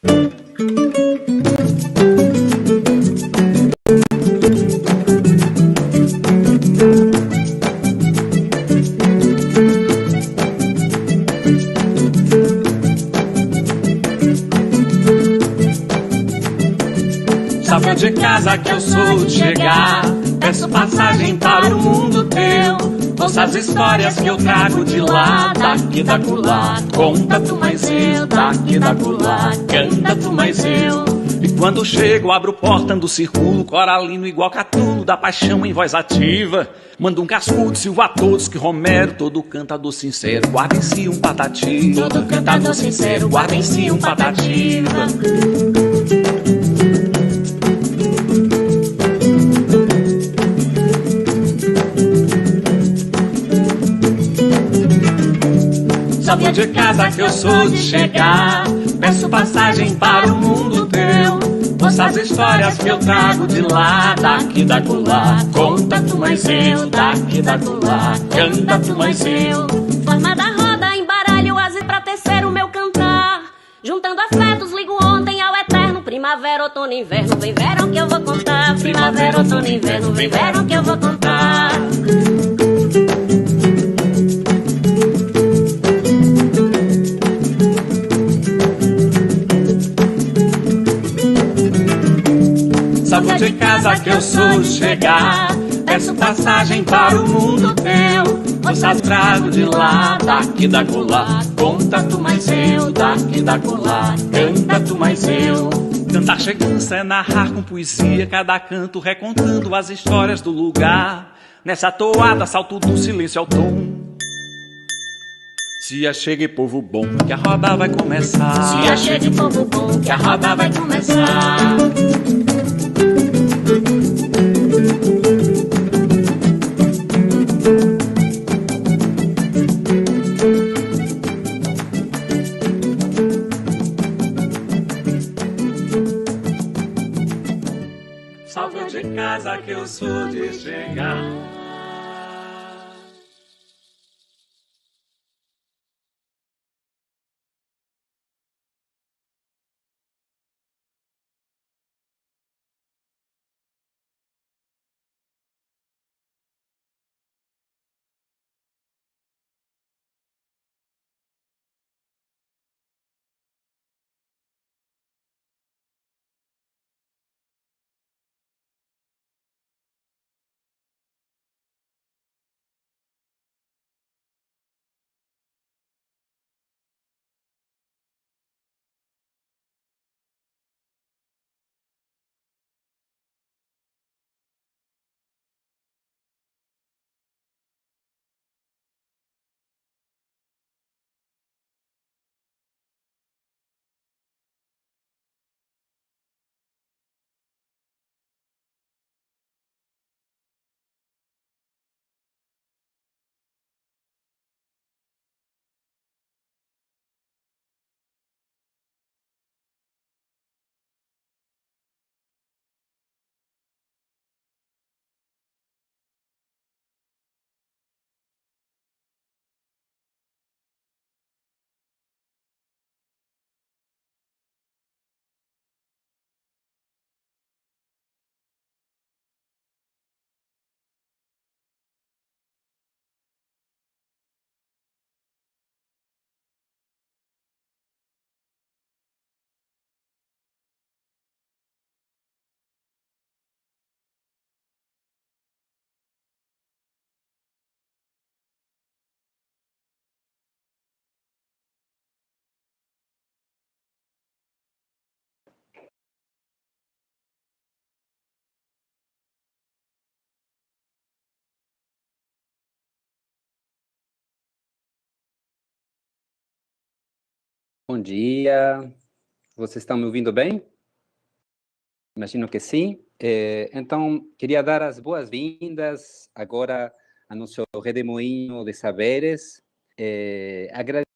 Sabe de casa que eu sou de chegar, peço passagem para o mundo teu. Ouça as histórias que eu trago de lá, daqui da acolá. Conta tu mais eu, daqui da acolá. Canta tu mais eu. E quando chego, abro porta do circulo, coralino igual Catulo, da paixão em voz ativa. Manda um cascudo, silva a todos, que Romero, todo cantador sincero, guarda em si um patati. Todo cantador sincero, guarda em si um patativa. Sabe de casa que eu sou de chegar, peço passagem para o mundo teu. Ouça as histórias que eu trago de lá, daqui da acolá. Conta tu mais eu, daqui da acolá. Canta tu mais eu. Forma da roda, embaralho asa pra tecer o meu cantar. Juntando afetos, ligo ontem ao eterno. Primavera, outono, inverno, vem verão que eu vou contar. Primavera, outono, inverno, vem verão que eu vou contar. Sabe de casa que eu sou de chegar, peço passagem para o mundo teu. Ouça trago de lá, daqui da acolá. Conta tu mais eu, daqui da acolá. Canta tu mais eu. Cantar chegança é narrar com poesia, cada canto recontando as histórias do lugar. Nessa toada salto do silêncio ao tom. Se achegue povo bom, que a roda vai começar. Se achegue povo bom, que a roda vai começar. Salve de casa que eu sou de chegar. Bom dia, vocês estão me ouvindo bem? Imagino que sim. Então, queria dar as boas-vindas agora ao nosso Redemoinho de Saberes. Agradecer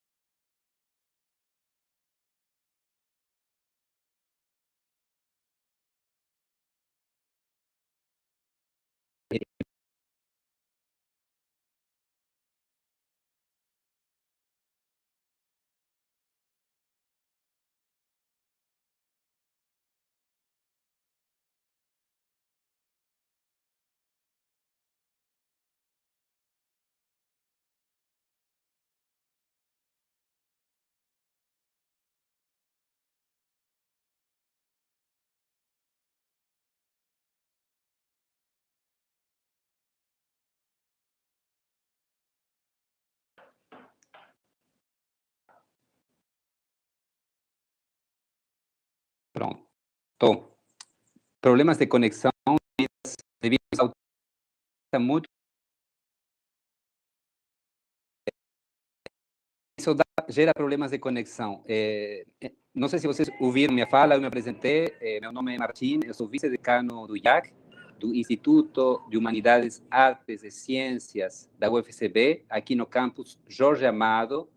Pronto. Problemas de conexão devido ao muito. Isso gera problemas de conexão. Não sei se vocês ouviram minha fala, eu me apresentei. Meu nome é Martim, eu sou vice-decano do IAC, do Instituto de Humanidades, Artes e Ciências da UFCB, aqui no campus Jorge Amado,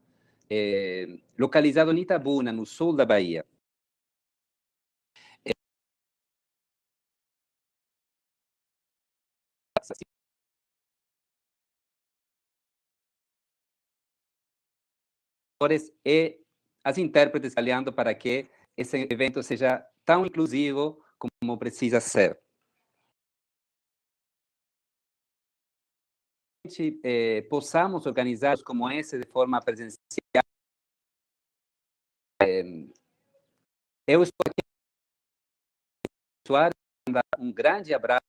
localizado em Itabuna, no sul da Bahia. E as intérpretes trabalhando para que esse evento seja tão inclusivo como precisa ser. Possamos organizar como esse de forma presencial. Eu estou aqui para um grande abraço.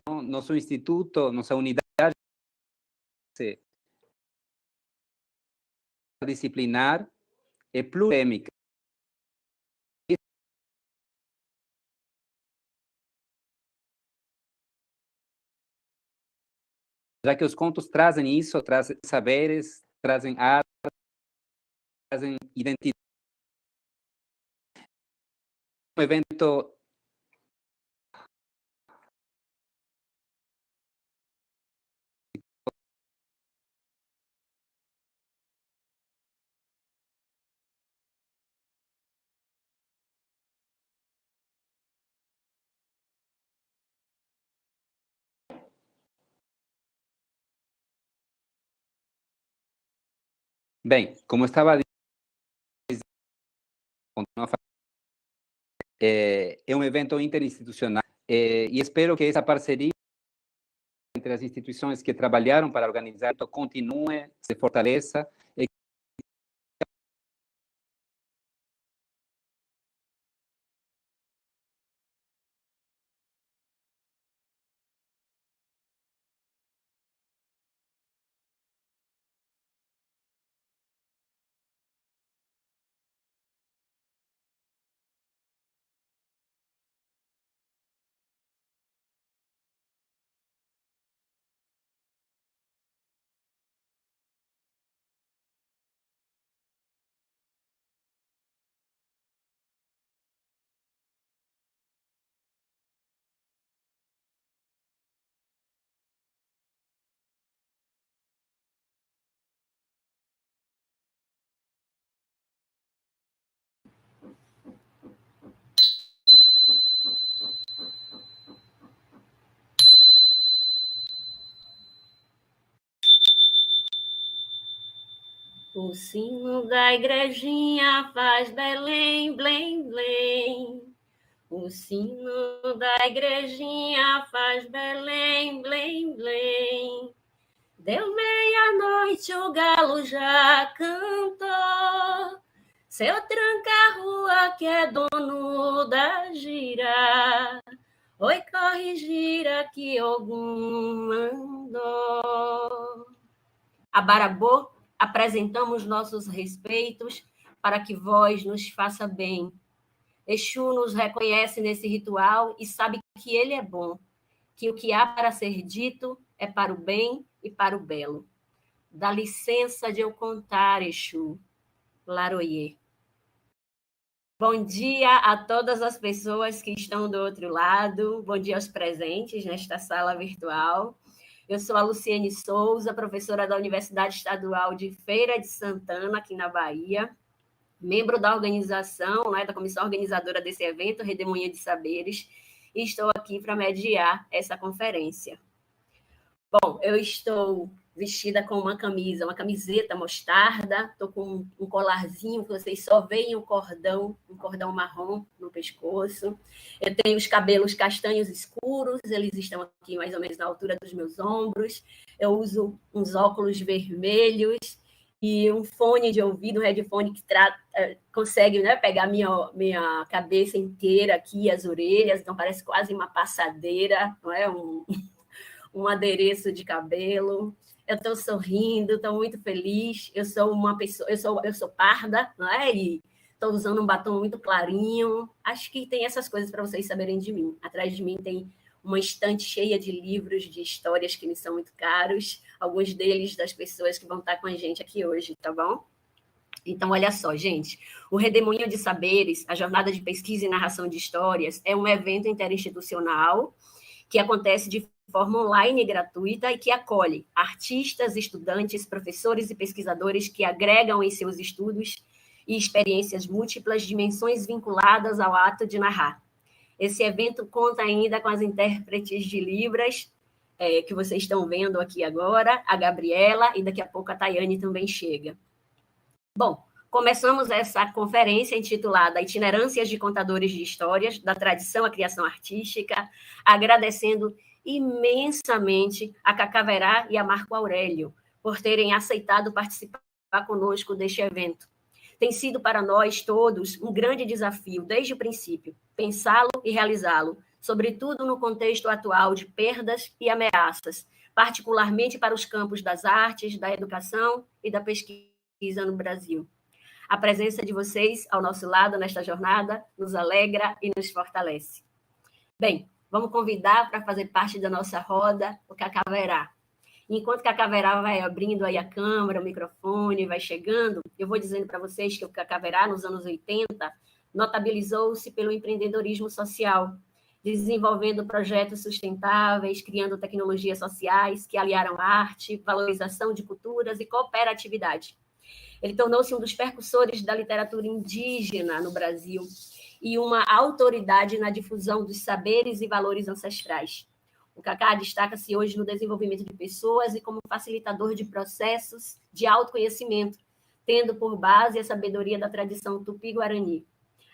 Nosso instituto, nossa unidade disciplinar e plurêmica. Já que os contos trazem isso, trazem saberes, trazem arte, trazem identidade. Um evento bem, como estava dizendo, é um evento interinstitucional e espero que essa parceria entre as instituições que trabalharam para organizar continue, se fortaleça e O sino da igrejinha faz Belém, blém, blém. O sino da igrejinha faz Belém, blém, blém. Deu meia-noite, o galo já cantou. Seu tranca-rua que é dono da gira. Oi, corre, gira que Ogum mandou. Abarabô, apresentamos nossos respeitos para que vós nos faça bem. Exu nos reconhece nesse ritual e sabe que ele é bom, que o que há para ser dito é para o bem e para o belo. Dá licença de eu contar, Exu. Laroyê. Bom dia a todas as pessoas que estão do outro lado, bom dia aos presentes nesta sala virtual. Eu sou a Luciene Souza, professora da Universidade Estadual de Feira de Santana, aqui na Bahia, membro da organização, da comissão organizadora desse evento, Redemoinho de Saberes, e estou aqui para mediar essa conferência. Bom, eu estou vestida com uma camiseta mostarda, estou com um colarzinho que vocês só veem um cordão marrom no pescoço. Eu tenho os cabelos castanhos escuros, eles estão aqui mais ou menos na altura dos meus ombros. Eu uso uns óculos vermelhos e um fone de ouvido, um headphone que consegue pegar minha cabeça inteira aqui, as orelhas, então parece quase uma passadeira, não é? Um adereço de cabelo. Eu estou sorrindo, estou muito feliz. Eu sou uma pessoa, eu sou parda, não é? E estou usando um batom muito clarinho. Acho que tem essas coisas para vocês saberem de mim. Atrás de mim tem uma estante cheia de livros, de histórias que me são muito caros. Alguns deles das pessoas que vão estar com a gente aqui hoje, tá bom? Então, olha só, gente, o Redemoinho de Saberes, a jornada de pesquisa e narração de histórias, é um evento interinstitucional que acontece de forma online e gratuita e que acolhe artistas, estudantes, professores e pesquisadores que agregam em seus estudos e experiências múltiplas dimensões vinculadas ao ato de narrar. Esse evento conta ainda com as intérpretes de Libras, que vocês estão vendo aqui agora, a Gabriela, e daqui a pouco a Tayane também chega. Bom, começamos essa conferência intitulada Itinerâncias de Contadores de Histórias, da Tradição à Criação Artística, agradecendo imensamente a Cacaverá e a Marco Aurélio por terem aceitado participar conosco deste evento. Tem sido para nós todos um grande desafio, desde o princípio, pensá-lo e realizá-lo, sobretudo no contexto atual de perdas e ameaças, particularmente para os campos das artes, da educação e da pesquisa no Brasil. A presença de vocês ao nosso lado nesta jornada nos alegra e nos fortalece. Bem, vamos convidar para fazer parte da nossa roda o Cacaverá. Enquanto Cacaverá vai abrindo aí a câmera, o microfone, vai chegando, eu vou dizendo para vocês que o Cacaverá, nos anos 80, notabilizou-se pelo empreendedorismo social, desenvolvendo projetos sustentáveis, criando tecnologias sociais que aliaram arte, valorização de culturas e cooperatividade. Ele tornou-se um dos percussores da literatura indígena no Brasil e uma autoridade na difusão dos saberes e valores ancestrais. O Cacá destaca-se hoje no desenvolvimento de pessoas e como facilitador de processos de autoconhecimento, tendo por base a sabedoria da tradição tupi-guarani.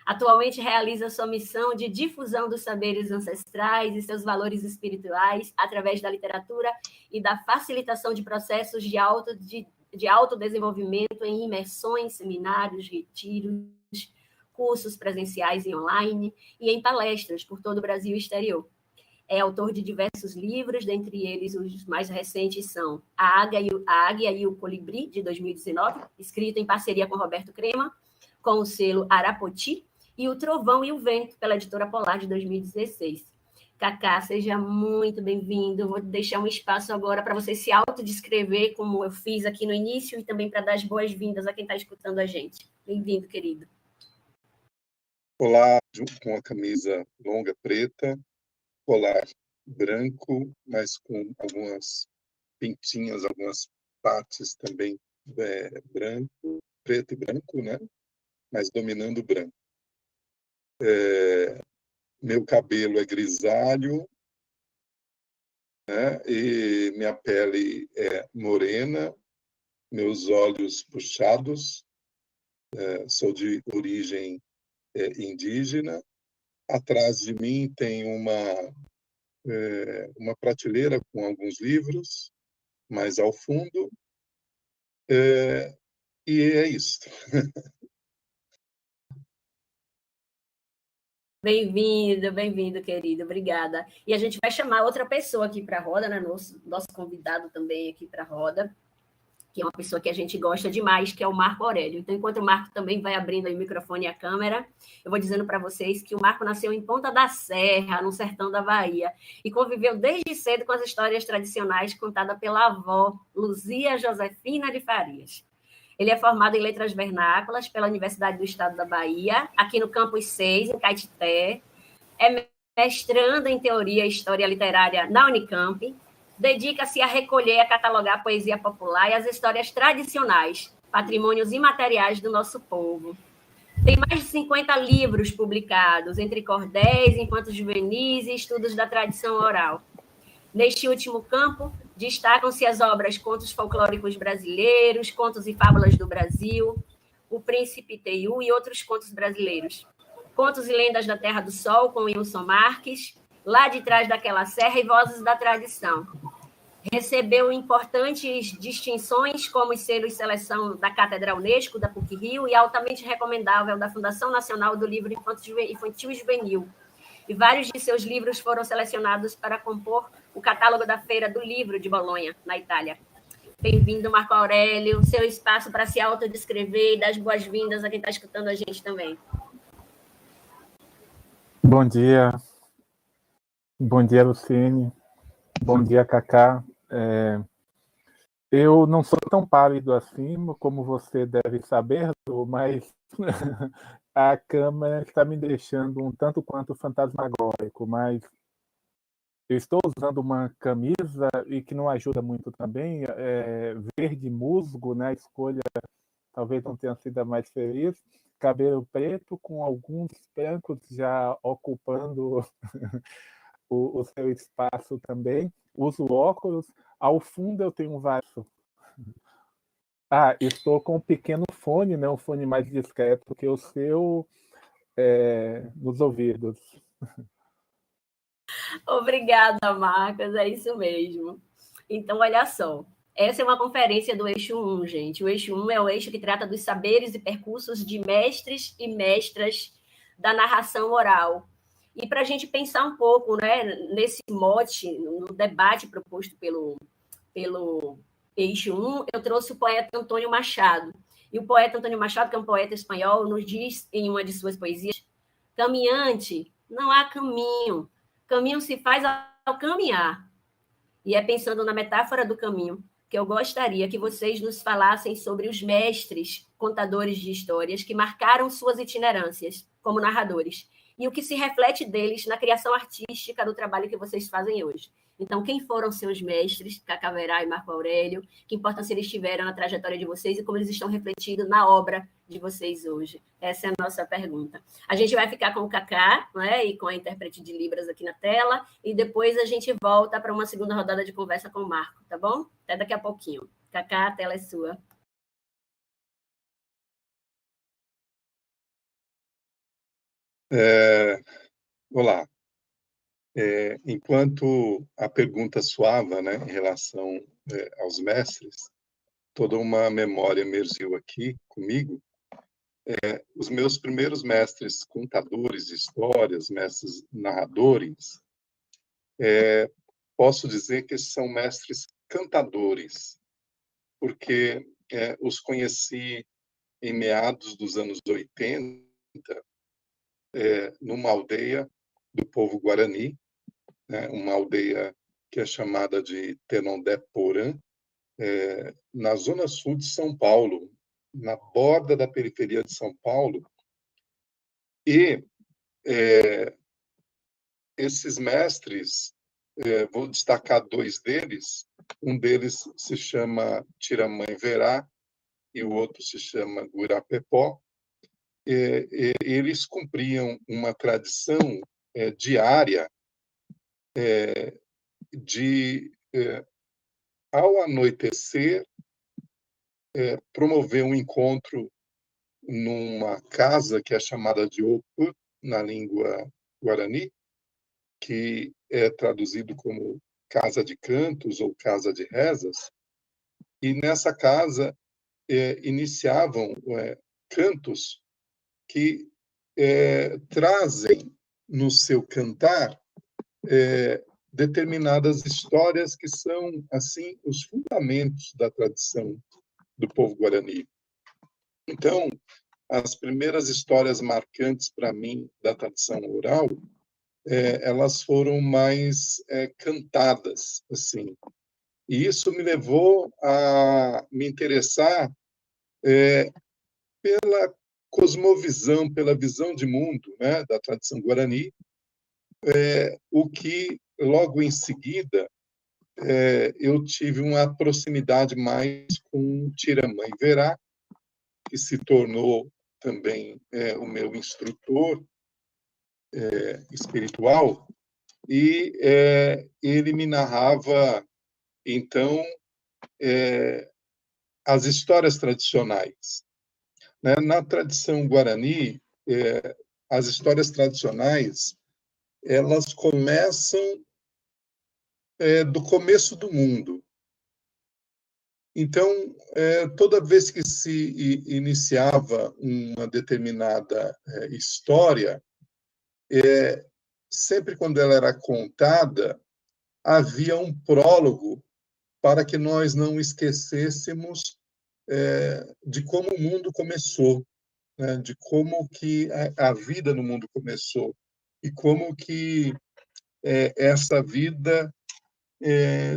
Atualmente realiza sua missão de difusão dos saberes ancestrais e seus valores espirituais através da literatura e da facilitação de processos de autodesenvolvimento em imersões, seminários, retiros, cursos presenciais e online e em palestras por todo o Brasil e exterior. É autor de diversos livros, dentre eles os mais recentes são A Águia e o Colibri, de 2019, escrito em parceria com Roberto Crema, com o selo Arapoti, e O Trovão e o Vento, pela Editora Polar, de 2016. Cacá, seja muito bem-vindo. Vou deixar um espaço agora para você se autodescrever, como eu fiz aqui no início, e também para dar as boas-vindas a quem está escutando a gente. Bem-vindo, querido. Olá, com a camisa longa preta, colar branco, mas com algumas pintinhas, algumas partes também branco, preto e branco, né? Mas dominando o branco. Meu cabelo é grisalho, né? E minha pele é morena, meus olhos puxados, sou de origem indígena. Atrás de mim tem uma prateleira com alguns livros, mais ao fundo, e é isso. Bem-vindo, querido, obrigada. E a gente vai chamar outra pessoa aqui para a roda, né? Nosso convidado também aqui para a roda, que é uma pessoa que a gente gosta demais, que é o Marco Aurélio. Então, enquanto o Marco também vai abrindo aí o microfone e a câmera, eu vou dizendo para vocês que o Marco nasceu em Ponta da Serra, no sertão da Bahia, e conviveu desde cedo com as histórias tradicionais contadas pela avó, Luzia Josefina de Farias. Ele é formado em Letras Vernáculas pela Universidade do Estado da Bahia, aqui no Campus 6, em Caetité. É mestrando em Teoria e História Literária na Unicamp. Dedica-se a recolher e a catalogar a poesia popular e as histórias tradicionais, patrimônios imateriais do nosso povo. Tem mais de 50 livros publicados, entre cordéis, encantos juvenis e estudos da tradição oral. Neste último campo, destacam-se as obras Contos Folclóricos Brasileiros, Contos e Fábulas do Brasil, O Príncipe Teiu e outros contos brasileiros. Contos e Lendas da Terra do Sol, com Wilson Marques, Lá de Trás daquela Serra e Vozes da Tradição. Recebeu importantes distinções, como os selos Seleção da Cátedra Unesco, da PUC-Rio, e altamente recomendável da Fundação Nacional do Livro Infantil e Juvenil. E vários de seus livros foram selecionados para compor o catálogo da Feira do Livro de Bolonha, na Itália. Bem-vindo, Marco Aurélio. Seu espaço para se autodescrever e dar as boas-vindas a quem está escutando a gente também. Bom dia. Bom dia, Luciene. Bom dia, Cacá. Eu não sou tão pálido assim, como você deve saber, mas a câmera está me deixando um tanto quanto fantasmagórico, mas eu estou usando uma camisa e que não ajuda muito também, verde musgo, né? A escolha talvez não tenha sido a mais feliz, cabelo preto com alguns brancos já ocupando o seu espaço também. Uso óculos. Ao fundo eu tenho um vaso. Estou com um pequeno fone, né? Um fone mais discreto que o seu nos ouvidos. Obrigada, Marcos, é isso mesmo. Então, olha só, essa é uma conferência do Eixo 1, gente. O Eixo 1 é o eixo que trata dos saberes e percursos de mestres e mestras da narração oral. E para a gente pensar um pouco, né, nesse mote, no debate proposto pelo Eixo 1, eu trouxe o poeta Antônio Machado. E o poeta Antônio Machado, que é um poeta espanhol, nos diz em uma de suas poesias: caminhante, não há caminho. Caminho se faz ao caminhar. E é pensando na metáfora do caminho que eu gostaria que vocês nos falassem sobre os mestres contadores de histórias que marcaram suas itinerâncias como narradores e o que se reflete deles na criação artística do trabalho que vocês fazem hoje. Então, quem foram seus mestres, Cacá Verá e Marco Aurélio? Que importância eles tiveram na trajetória de vocês e como eles estão refletindo na obra de vocês hoje? Essa é a nossa pergunta. A gente vai ficar com o Cacá, né, e com a intérprete de Libras aqui na tela, e depois a gente volta para uma segunda rodada de conversa com o Marco, tá bom? Até daqui a pouquinho. Cacá, a tela é sua. Olá. Enquanto a pergunta soava, né, em relação aos mestres, toda uma memória emergiu aqui comigo. Os meus primeiros mestres contadores de histórias, mestres narradores, posso dizer que são mestres cantadores, porque os conheci em meados dos anos 80, numa aldeia do povo Guarani, né, uma aldeia que é chamada de Tenondé-Porã, na zona sul de São Paulo, na borda da periferia de São Paulo. E esses mestres, vou destacar dois deles. Um deles se chama Tiramãe Verá e o outro se chama Gurapepó. Eles cumpriam uma tradição diária de, ao anoitecer, promover um encontro numa casa que é chamada de Opu, na língua guarani, que é traduzido como casa de cantos ou casa de rezas. E nessa casa iniciavam cantos que trazem no seu cantar determinadas histórias que são, assim, os fundamentos da tradição do povo guarani. Então, as primeiras histórias marcantes para mim da tradição oral, elas foram mais cantadas, assim. E isso me levou a me interessar pela cosmovisão, pela visão de mundo, né, da tradição guarani, o que, logo em seguida, eu tive uma proximidade mais com Tiramãe Verá, que se tornou também o meu instrutor espiritual, e ele me narrava, então, as histórias tradicionais. Né? Na tradição guarani, as histórias tradicionais, elas começam do começo do mundo. Então, toda vez que se iniciava uma determinada história, sempre quando ela era contada, havia um prólogo para que nós não esquecêssemos de como o mundo começou, né? De como que a vida no mundo começou e como que essa vida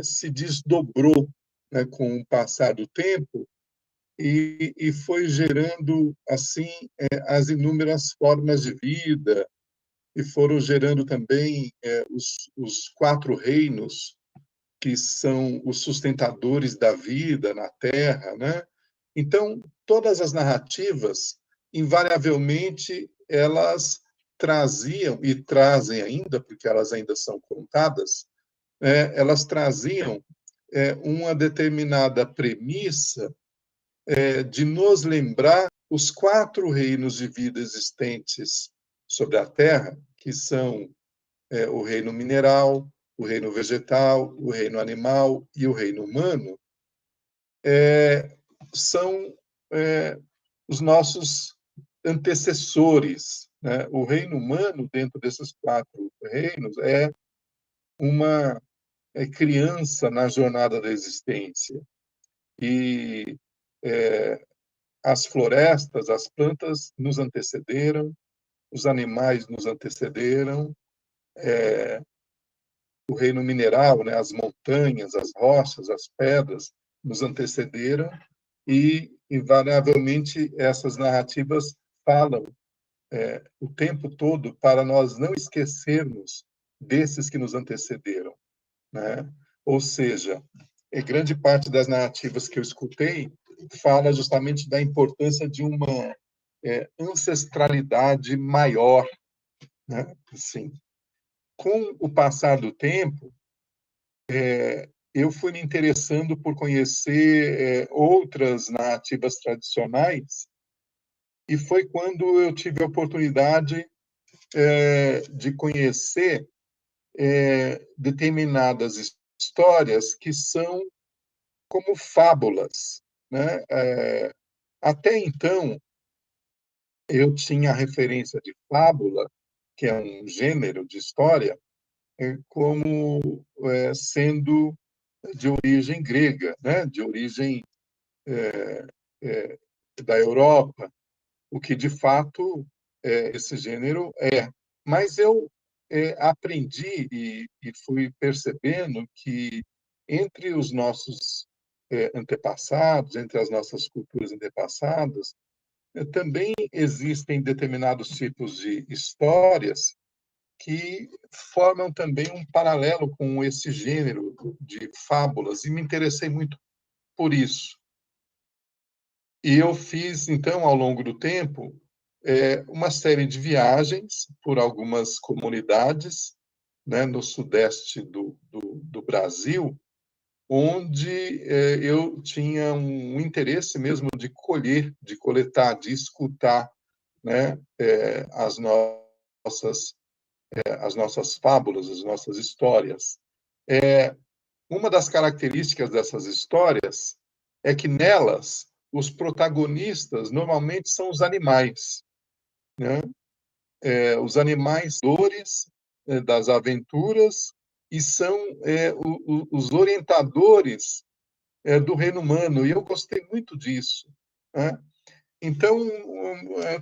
se desdobrou, né, com o passar do tempo e foi gerando assim as inúmeras formas de vida e foram gerando também os 4 reinos que são os sustentadores da vida na Terra, né? Então, todas as narrativas, invariavelmente, elas traziam, e trazem ainda, porque elas ainda são contadas, elas traziam uma determinada premissa de nos lembrar os 4 reinos de vida existentes sobre a Terra, que são o reino mineral, o reino vegetal, o reino animal e o reino humano, são os nossos antecessores, né? O reino humano, dentro desses 4 reinos, é uma criança na jornada da existência. E as florestas, as plantas nos antecederam, os animais nos antecederam, o reino mineral, né, as montanhas, as rochas, as pedras nos antecederam e, invariavelmente, essas narrativas falam o tempo todo para nós não esquecermos desses que nos antecederam, né? Ou seja, grande parte das narrativas que eu escutei fala justamente da importância de uma ancestralidade maior, né? Assim, com o passar do tempo, eu fui me interessando por conhecer outras narrativas tradicionais e foi quando eu tive a oportunidade de conhecer determinadas histórias que são como fábulas, né? Até então, eu tinha a referência de fábula, que é um gênero de história, como sendo de origem grega, né? De origem da Europa, o que de fato esse gênero é. Mas eu aprendi e fui percebendo que entre os nossos antepassados, entre as nossas culturas antepassadas, também existem determinados tipos de histórias que formam também um paralelo com esse gênero de fábulas, e me interessei muito por isso. E eu fiz, então, ao longo do tempo, uma série de viagens por algumas comunidades, né, no sudeste do Brasil, onde eu tinha um interesse mesmo de colher, de coletar, de escutar, né, as nossas fábulas, as nossas histórias. Uma das características dessas histórias é que nelas os protagonistas normalmente são os animais, né? Os animais dores das aventuras e são os orientadores do reino humano, e eu gostei muito disso, né? Então,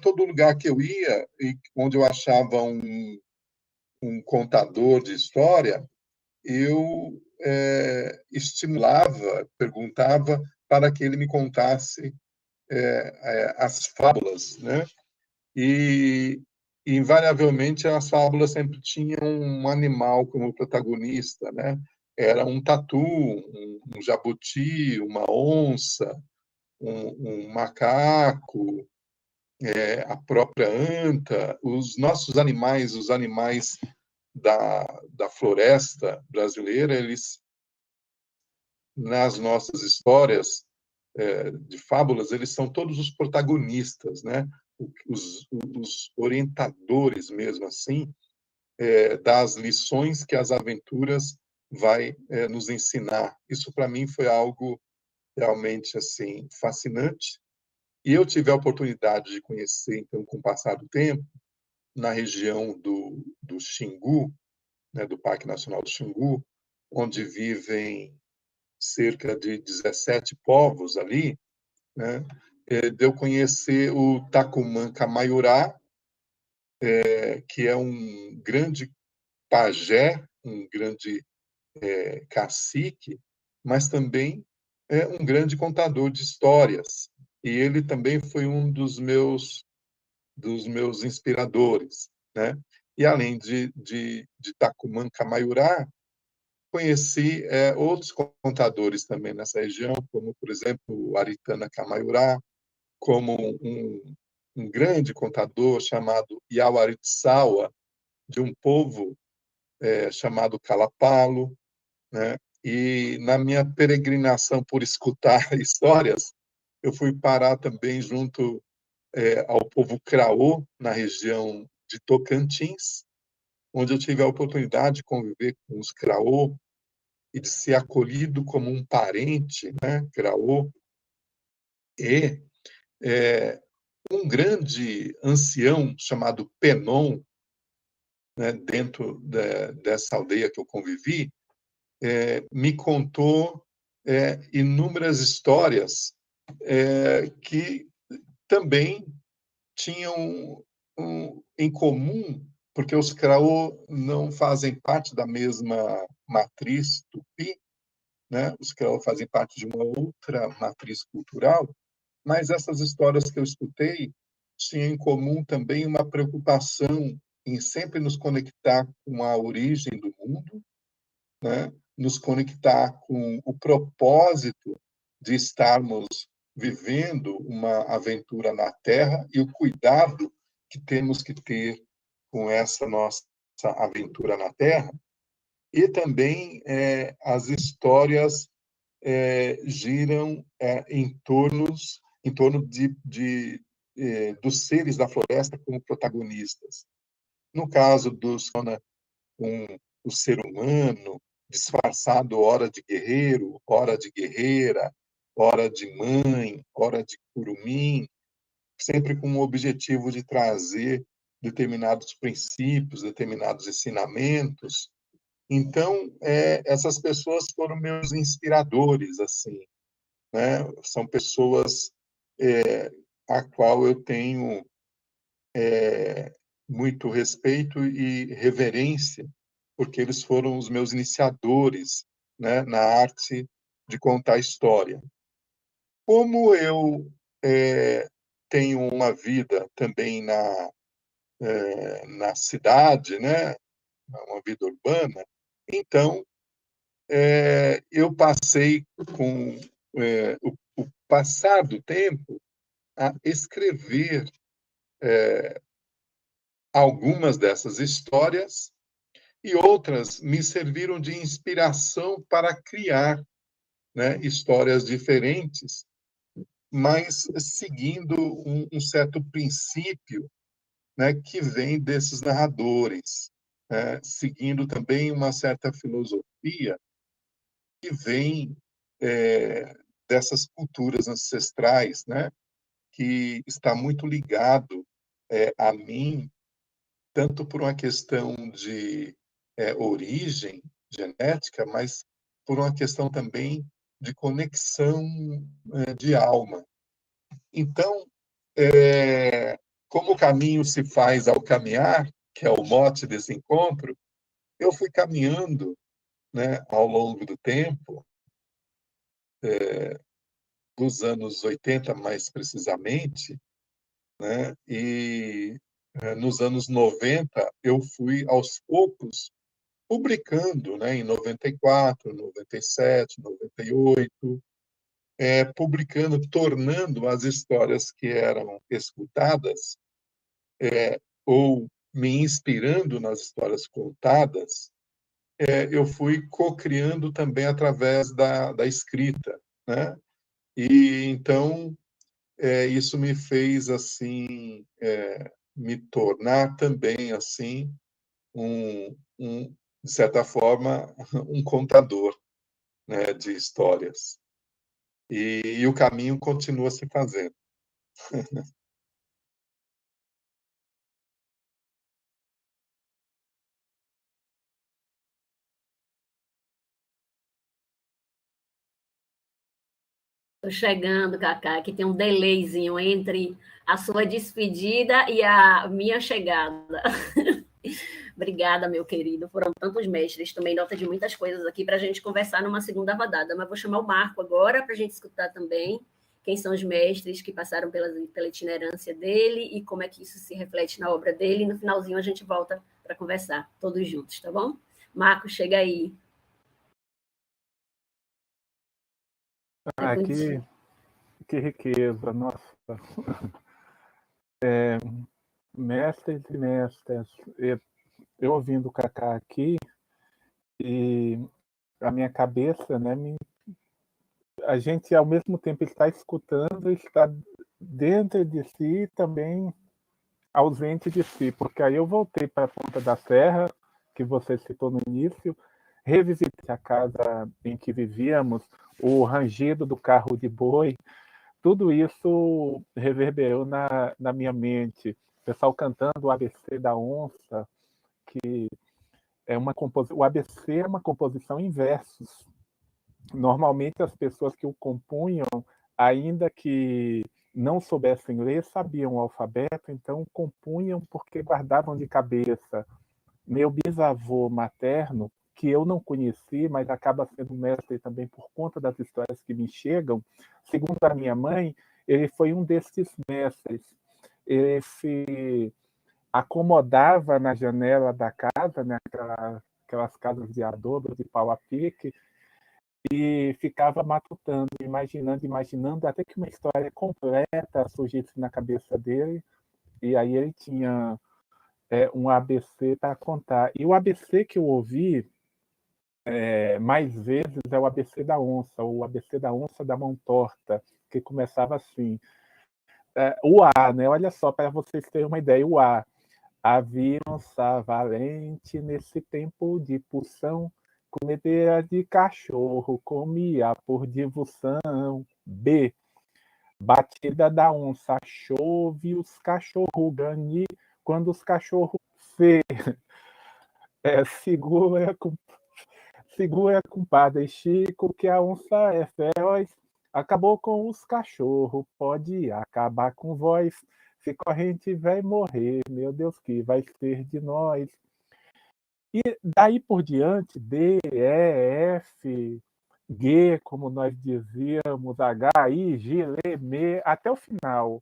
todo lugar que eu ia, onde eu achava um contador de história, eu estimulava, perguntava para que ele me contasse as fábulas, né? E, invariavelmente, as fábulas sempre tinham um animal como protagonista, né? Era um tatu, um jabuti, uma onça, um macaco, a própria anta, os nossos animais, os animais da floresta brasileira, eles, nas nossas histórias de fábulas, eles são todos os protagonistas, né? Os orientadores, mesmo assim, das lições que as aventuras vai nos ensinar. Isso, para mim, foi algo realmente assim fascinante. E eu tive a oportunidade de conhecer, então, com o passar do tempo, na região do Xingu, né, do Parque Nacional do Xingu, onde vivem cerca de 17 povos ali, né, de eu conhecer o Tacumã Camaiurá, que é um grande pajé, um grande cacique, mas também é um grande contador de histórias. E ele também foi um dos meus inspiradores, né? E além de Tacumã Camaiurá, conheci outros contadores também nessa região, como, por exemplo, o Aritana Camaiurá, como um grande contador chamado Iauaritsawa, de um povo chamado Calapalo, né? E na minha peregrinação por escutar histórias, eu fui parar também junto ao povo Craô, na região de Tocantins, onde eu tive a oportunidade de conviver com os Craô e de ser acolhido como um parente, né, Craô, e um grande ancião chamado Penon, né, dentro dessa aldeia que eu convivi, me contou inúmeras histórias que também tinham em comum, porque os Craô não fazem parte da mesma matriz tupi, né? Os Craô fazem parte de uma outra matriz cultural, mas essas histórias que eu escutei tinham em comum também uma preocupação em sempre nos conectar com a origem do mundo, né? Nos conectar com o propósito de estarmos vivendo uma aventura na Terra e o cuidado que temos que ter com essa nossa aventura na Terra. E também as histórias giram em torno dos seres da floresta como protagonistas. No caso dos com o ser humano disfarçado, hora de guerreiro, hora de guerreira, hora de mãe, hora de curumim, sempre com o objetivo de trazer determinados princípios, determinados ensinamentos. Então, essas pessoas foram meus inspiradores, assim, né? São pessoas a qual eu tenho muito respeito e reverência, porque eles foram os meus iniciadores, né, na arte de contar história. Como eu tenho uma vida também na cidade, né, uma vida urbana, então eu passei com o passar do tempo a escrever algumas dessas histórias e outras me serviram de inspiração para criar, né, histórias diferentes, mas seguindo um certo princípio, né, que vem desses narradores, né, seguindo também uma certa filosofia que vem dessas culturas ancestrais, né, que está muito ligado a mim, tanto por uma questão de origem genética, mas por uma questão também de conexão de alma. Então, como o caminho se faz ao caminhar, que é o mote desse encontro, eu fui caminhando, né, ao longo do tempo, dos anos 80 mais precisamente, né, e nos anos 90 eu fui aos poucos publicando, né, em 94, 97, 98, publicando, tornando as histórias que eram escutadas ou me inspirando nas histórias contadas, eu fui co-criando também através da escrita, né? E então isso me fez assim me tornar também assim de certa forma um contador, né, de histórias. E o caminho continua se fazendo. Tô chegando, Cacá, que tem um delayzinho entre a sua despedida e a minha chegada. Obrigada, meu querido. Foram tantos mestres. Tomei nota de muitas coisas aqui para a gente conversar numa segunda rodada. Mas vou chamar o Marco agora para a gente escutar também quem são os mestres que passaram pela itinerância dele e como é que isso se reflete na obra dele. E no finalzinho a gente volta para conversar, todos juntos, tá bom? Marco, chega aí. Ah, que riqueza, nossa. Mestres e mestras. Eu ouvindo o Cacá aqui, e a minha cabeça, né, a gente ao mesmo tempo está escutando, está dentro de si e também ausente de si, porque aí eu voltei para a Ponta da Serra, que você citou no início, revisitei a casa em que vivíamos, o rangido do carro de boi, tudo isso reverberou na minha mente. O pessoal cantando o ABC da onça, que é o ABC é uma composição em versos. Normalmente as pessoas que o compunham, ainda que não soubessem ler, sabiam o alfabeto, então compunham porque guardavam de cabeça. Meu bisavô materno, que eu não conheci, mas acaba sendo mestre também por conta das histórias que me chegam, segundo a minha mãe, ele foi um desses mestres. Ele se acomodava na janela da casa, né, aquelas casas de adobe, de pau a pique, e ficava matutando, imaginando, até que uma história completa surgisse na cabeça dele, e aí ele tinha um ABC para contar. E o ABC que eu ouvi mais vezes é o ABC da onça, o ABC da onça da mão torta, que começava assim. O A, né? Olha só, para vocês terem uma ideia, o A. Havia onça valente nesse tempo de pulsão, comedeira de cachorro, comia por divução. B. Batida da onça, chove os cachorros ganhe, quando os cachorros C. Segura compadre Chico, que a onça é feroz, acabou com os cachorros, pode acabar com vós, se corrente vai morrer, meu Deus, que vai ser de nós. E daí por diante, D, E, F, G, como nós dizíamos, H, I, G, L, M, até o final.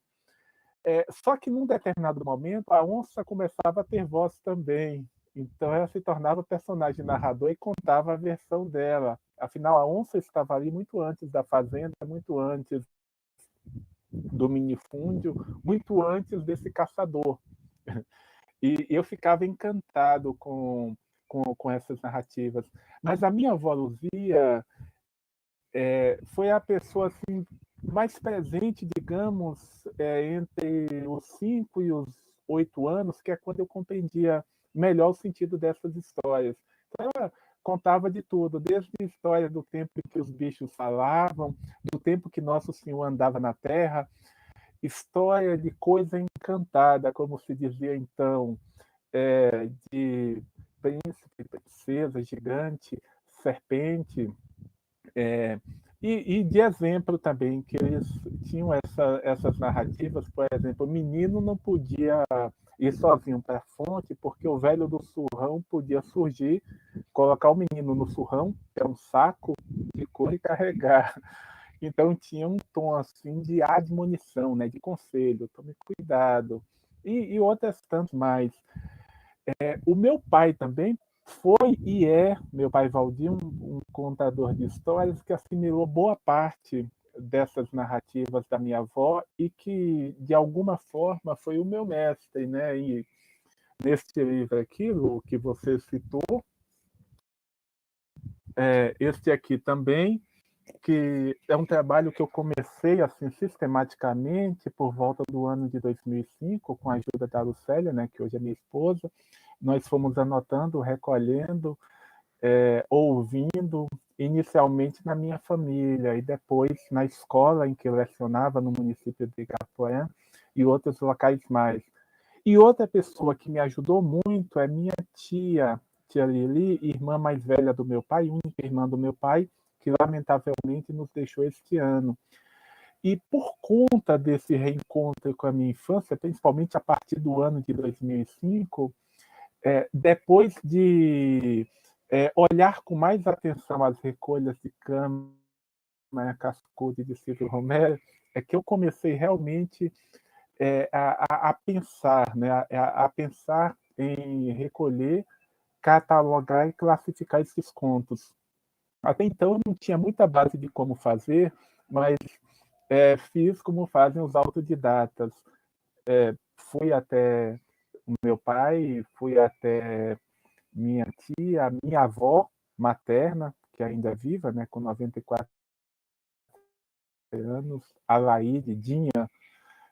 Só que num determinado momento, a onça começava a ter voz também. Então ela se tornava personagem narrador e contava a versão dela. Afinal, a onça estava ali muito antes da fazenda, muito antes do minifúndio, muito antes desse caçador. E eu ficava encantado com essas narrativas. Mas a minha avó Luzia foi a pessoa assim, mais presente, digamos, entre os 5 e os 8 anos, que é quando eu compreendia melhor o sentido dessas histórias. Então, ela contava de tudo, desde a história do tempo em que os bichos falavam, do tempo que Nosso Senhor andava na Terra, história de coisa encantada, como se dizia então, de príncipe, princesa, gigante, serpente, e de exemplo também, que eles tinham essas narrativas, por exemplo, o menino não podia ir sozinho para a fonte, porque o velho do surrão podia surgir, colocar o menino no surrão, que é um saco de couro, e carregar. Então tinha um tom assim de admonição, né, de conselho, tome cuidado, e outras tantas mais. O meu pai também foi e é, meu pai Valdir, um contador de histórias que assimilou boa parte dessas narrativas da minha avó e que, de alguma forma, foi o meu mestre, né? E neste livro aqui, o que você citou, este aqui também, que é um trabalho que eu comecei assim sistematicamente por volta do ano de 2005, com a ajuda da Lucélia, né, que hoje é minha esposa. Nós fomos anotando, recolhendo, ouvindo, inicialmente na minha família e depois na escola em que eu lecionava no município de Igapoé e outros locais mais. E outra pessoa que me ajudou muito é minha tia Lili, irmã mais velha do meu pai, única irmã do meu pai, que lamentavelmente nos deixou este ano. E por conta desse reencontro com a minha infância, principalmente a partir do ano de 2005, depois de olhar com mais atenção as recolhas de Câmara Cascudo e de Ciro Romero, é que eu comecei realmente a pensar, né, a pensar em recolher, catalogar e classificar esses contos. Até então eu não tinha muita base de como fazer, mas fiz como fazem os autodidatas. Fui até o meu pai, fui até minha tia, minha avó materna, que ainda é viva, né, com 94 anos, a Laíde, Dinha,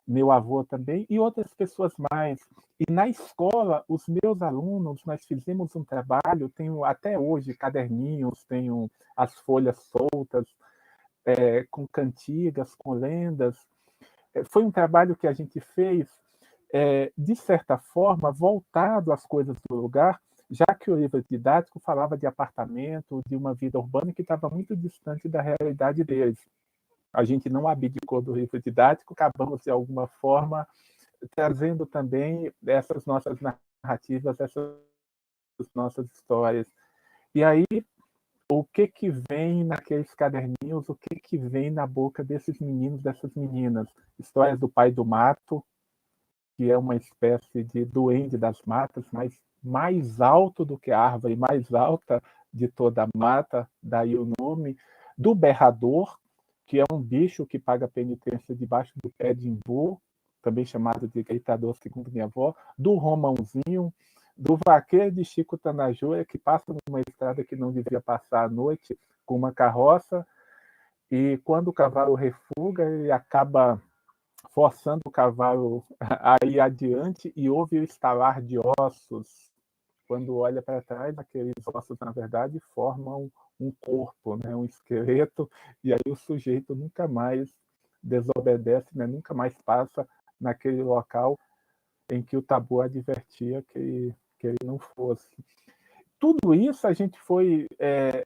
meu avô também, e outras pessoas mais. E na escola, os meus alunos, nós fizemos um trabalho, tenho até hoje caderninhos, tenho as folhas soltas, com cantigas, com lendas. Foi um trabalho que a gente fez, de certa forma, voltado às coisas do lugar, já que o livro didático falava de apartamento, de uma vida urbana que estava muito distante da realidade deles. A gente não abdicou do livro didático, acabamos, de alguma forma, trazendo também essas nossas narrativas, essas nossas histórias. E aí, o que vem naqueles caderninhos, o que vem na boca desses meninos, dessas meninas? Histórias do pai do mato, que é uma espécie de duende das matas, mas mais alto do que a árvore mais alta de toda a mata, daí o nome. Do berrador, que é um bicho que paga penitência debaixo do pé de imbu, também chamado de gritador, segundo minha avó. Do Romãozinho, do vaqueiro de Chico Tanajoia, que passa numa estrada que não devia passar à noite, com uma carroça, e quando o cavalo refuga, ele acaba forçando o cavalo a ir adiante e ouve o estalar de ossos. Quando olha para trás, aqueles ossos, na verdade, formam um corpo, né, um esqueleto, e aí o sujeito nunca mais desobedece, né, nunca mais passa naquele local em que o tabu advertia que ele não fosse. Tudo isso a gente foi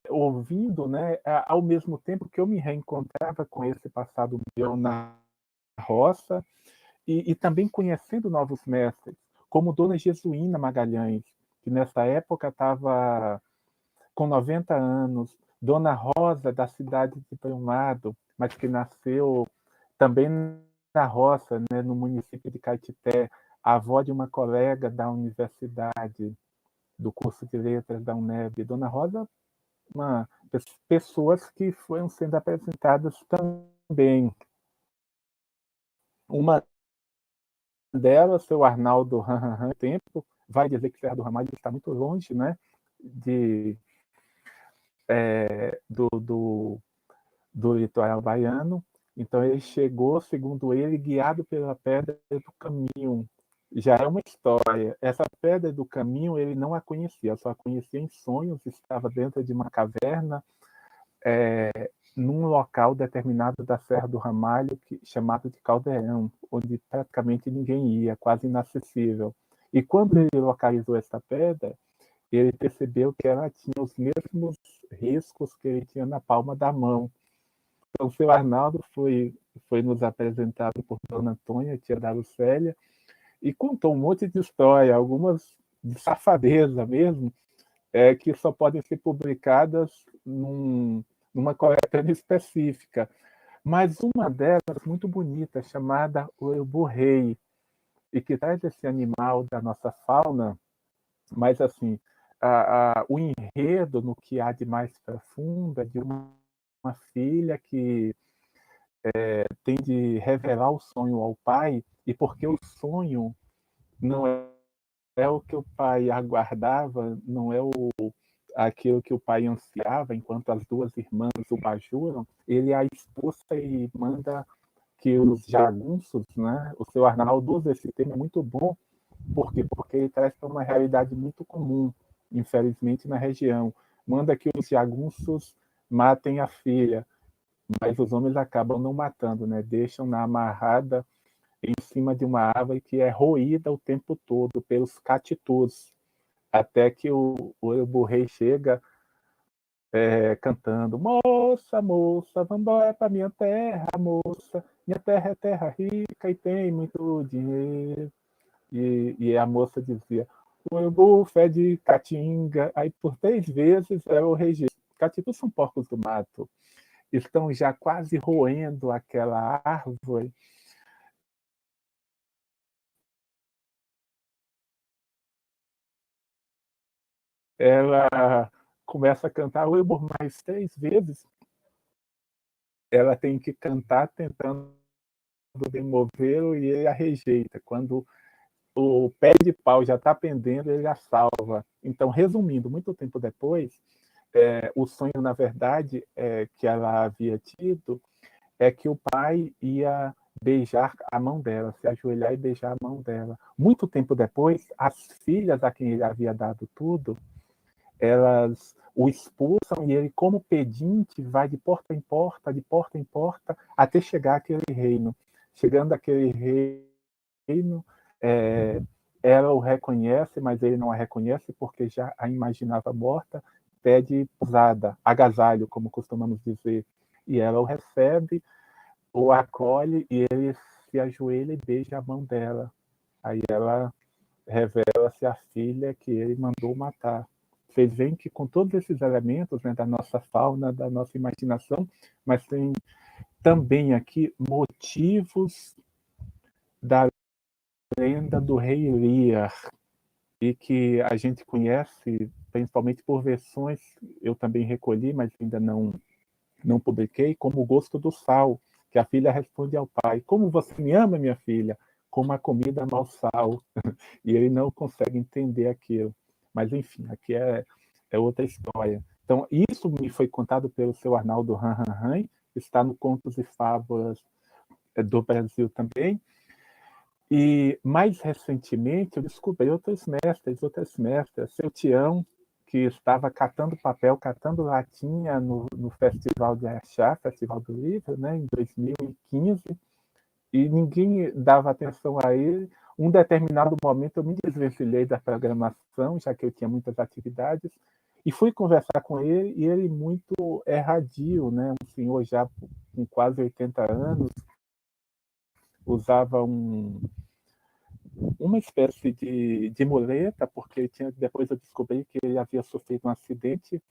ouvindo, né, ao mesmo tempo que eu me reencontrava com esse passado meu na roça e também conhecendo novos mestres, como Dona Jesuína Magalhães, que nessa época estava com 90 anos, Dona Rosa, da cidade de Brumado, mas que nasceu também na roça, né, no município de Caetité, a avó de uma colega da universidade, do curso de letras da UNEB. Dona Rosa, pessoas que foram sendo apresentadas também. Uma delas, seu Arnaldo Tempo, vai dizer que Serra do Ramalho está muito longe, né, do litoral baiano. Então ele chegou, segundo ele, guiado pela Pedra do Caminho. Já é uma história. Essa Pedra do Caminho ele não a conhecia, só a conhecia em sonhos, estava dentro de uma caverna, num local determinado da Serra do Ramalho, chamado de Caldeirão, onde praticamente ninguém ia, quase inacessível. E quando ele localizou essa pedra, ele percebeu que ela tinha os mesmos riscos que ele tinha na palma da mão. Então, o seu Arnaldo foi nos apresentado por Dona Antônia, tia da Lucélia, e contou um monte de história, algumas de safadeza mesmo, que só podem ser publicadas numa coletânea específica. Mas uma delas, muito bonita, chamada Urubu-rei, e que traz esse animal da nossa fauna, mas assim, o enredo no que há de mais profundo é de uma filha que tem de revelar o sonho ao pai, e porque o sonho não é o que o pai aguardava, não é aquilo que o pai ansiava, enquanto as duas irmãs o bajulam, ele a expulsa e manda que os jagunços, né, o seu Arnaldo usa esse termo muito bom, porque ele traz para uma realidade muito comum, infelizmente, na região. Manda que os jagunços matem a filha, mas os homens acabam não matando, né? Deixam-na amarrada em cima de uma árvore que é roída o tempo todo pelos catitus, até que o Urubu-rei chega cantando: moça, moça, vambora pra minha terra, moça, minha terra é terra rica e tem muito dinheiro. E a moça dizia: o urubu fede caatinga. Aí por 3 vezes eu rejeito. Caatingas são porcos do mato, estão já quase roendo aquela árvore. Ela começa a cantar por mais 3 vezes. Ela tem que cantar tentando demovê-lo e ele a rejeita. Quando o pé de pau já está pendendo, ele a salva. Então, resumindo, muito tempo depois, o sonho, na verdade, que ela havia tido é que o pai ia beijar a mão dela, se ajoelhar e beijar a mão dela. Muito tempo depois, as filhas a quem ele havia dado tudo, elas o expulsam e ele, como pedinte, vai de porta em porta, até chegar àquele reino. Chegando àquele reino, ela o reconhece, mas ele não a reconhece porque já a imaginava morta, pede pousada, agasalho, como costumamos dizer. E ela o recebe, o acolhe e ele se ajoelha e beija a mão dela. Aí ela revela-se a filha que ele mandou matar. Vocês veem que com todos esses elementos, né, da nossa fauna, da nossa imaginação, mas tem também aqui motivos da lenda do rei Lear, e que a gente conhece principalmente por versões, eu também recolhi, mas ainda não publiquei, como o gosto do sal, que a filha responde ao pai: como você me ama, minha filha? Como a comida mau sal. E ele não consegue entender aquilo. Mas, enfim, aqui é outra história. Então, isso me foi contado pelo seu Arnaldo Han, está no Contos e Fábulas do Brasil também. E, mais recentemente, eu descobri outras mestras. Seu Tião, que estava catando papel, catando latinha no Festival de Araxá, Festival do Livro, né, em 2015, e ninguém dava atenção a ele. Um determinado momento eu me desvencilhei da programação, já que eu tinha muitas atividades, e fui conversar com ele, e ele muito erradio, né? Um senhor já com quase 80 anos, usava uma espécie de muleta, porque depois eu descobri que ele havia sofrido um acidente.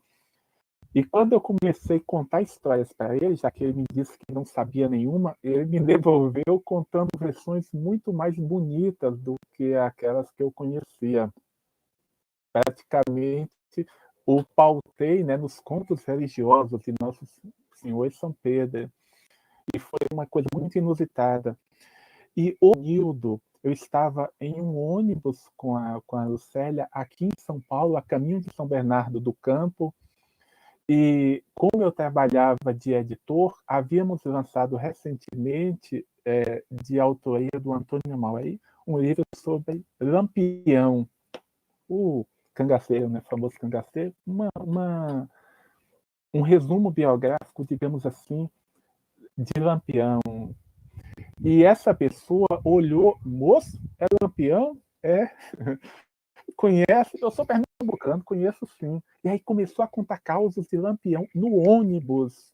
E quando eu comecei a contar histórias para ele, já que ele me disse que não sabia nenhuma, ele me devolveu contando versões muito mais bonitas do que aquelas que eu conhecia. Praticamente o pautei, né, nos contos religiosos de Nosso Senhor e São Pedro. E foi uma coisa muito inusitada. E o Nildo, eu estava em um ônibus com a Lucélia aqui em São Paulo, a caminho de São Bernardo do Campo. E como eu trabalhava de editor, havíamos lançado recentemente, de autoria do Antônio Maury, um livro sobre Lampião, o cangaceiro, né, famoso cangaceiro, um resumo biográfico, digamos assim, de Lampião. E essa pessoa olhou: moço, é Lampião? É. Conhece? Eu sou pernambucano, conheço sim. E aí começou a contar causas de Lampião no ônibus.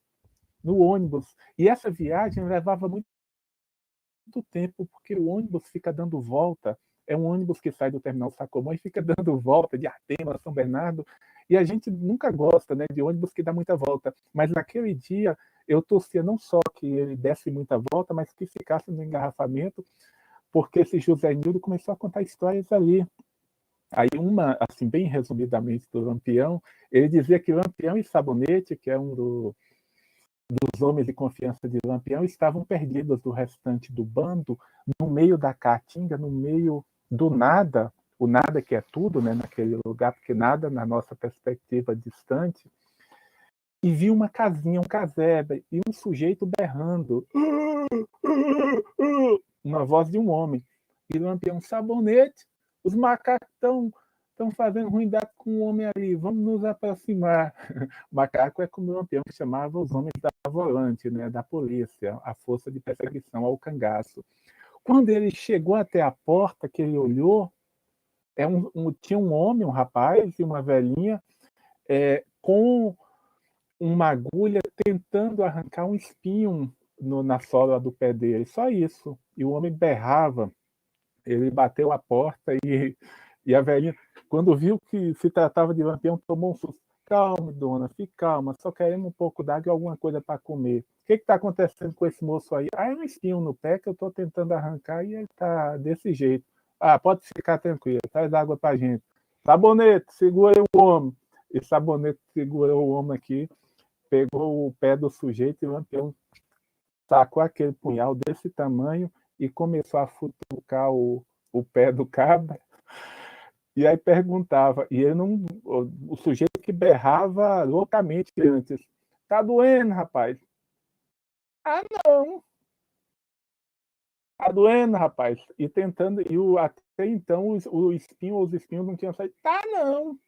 E essa viagem levava muito tempo, porque o ônibus fica dando volta. É um ônibus que sai do terminal Sacomã e fica dando volta de Artema, São Bernardo. E a gente nunca gosta, né, de ônibus que dá muita volta. Mas naquele dia eu torcia não só que ele desse muita volta, mas que ficasse no engarrafamento, porque esse José Nildo começou a contar histórias ali. Aí uma, assim, bem resumidamente, do Lampião, ele dizia que Lampião e Sabonete, que é um dos homens de confiança de Lampião, estavam perdidos do restante do bando, no meio da caatinga, no meio do nada, o nada que é tudo, né, naquele lugar, porque nada, na nossa perspectiva distante, e viu uma casinha, um casebre, e um sujeito berrando, uma voz de um homem. E Lampião: Sabonete, os macacos estão fazendo ruindade com o homem ali, vamos nos aproximar. Macaco é como o Lampião chamava os homens da volante, né, da polícia, a força de perseguição ao cangaço. Quando ele chegou até a porta, que ele olhou, tinha um homem, um rapaz e uma velhinha, com uma agulha tentando arrancar um espinho na sola do pé dele, só isso. E o homem berrava, ele bateu a porta e a velhinha, quando viu que se tratava de Lampião, tomou um susto. Calma, dona, fique calma, só queremos um pouco d'água e alguma coisa para comer. O que está acontecendo com esse moço aí? É um espinho no pé que eu estou tentando arrancar e ele está desse jeito. Pode ficar tranquilo, traz água para a gente. Sabonete, segura o homem. E Sabonete segurou o homem aqui, pegou o pé do sujeito e o Lampião sacou aquele punhal desse tamanho e começou a futucar o pé do cabra. E aí perguntava, e ele não, o sujeito que berrava loucamente antes, tá doendo, rapaz? Ah, não. Tá doendo, rapaz. E tentando, até então os espinhos não tinham saído. Tá não.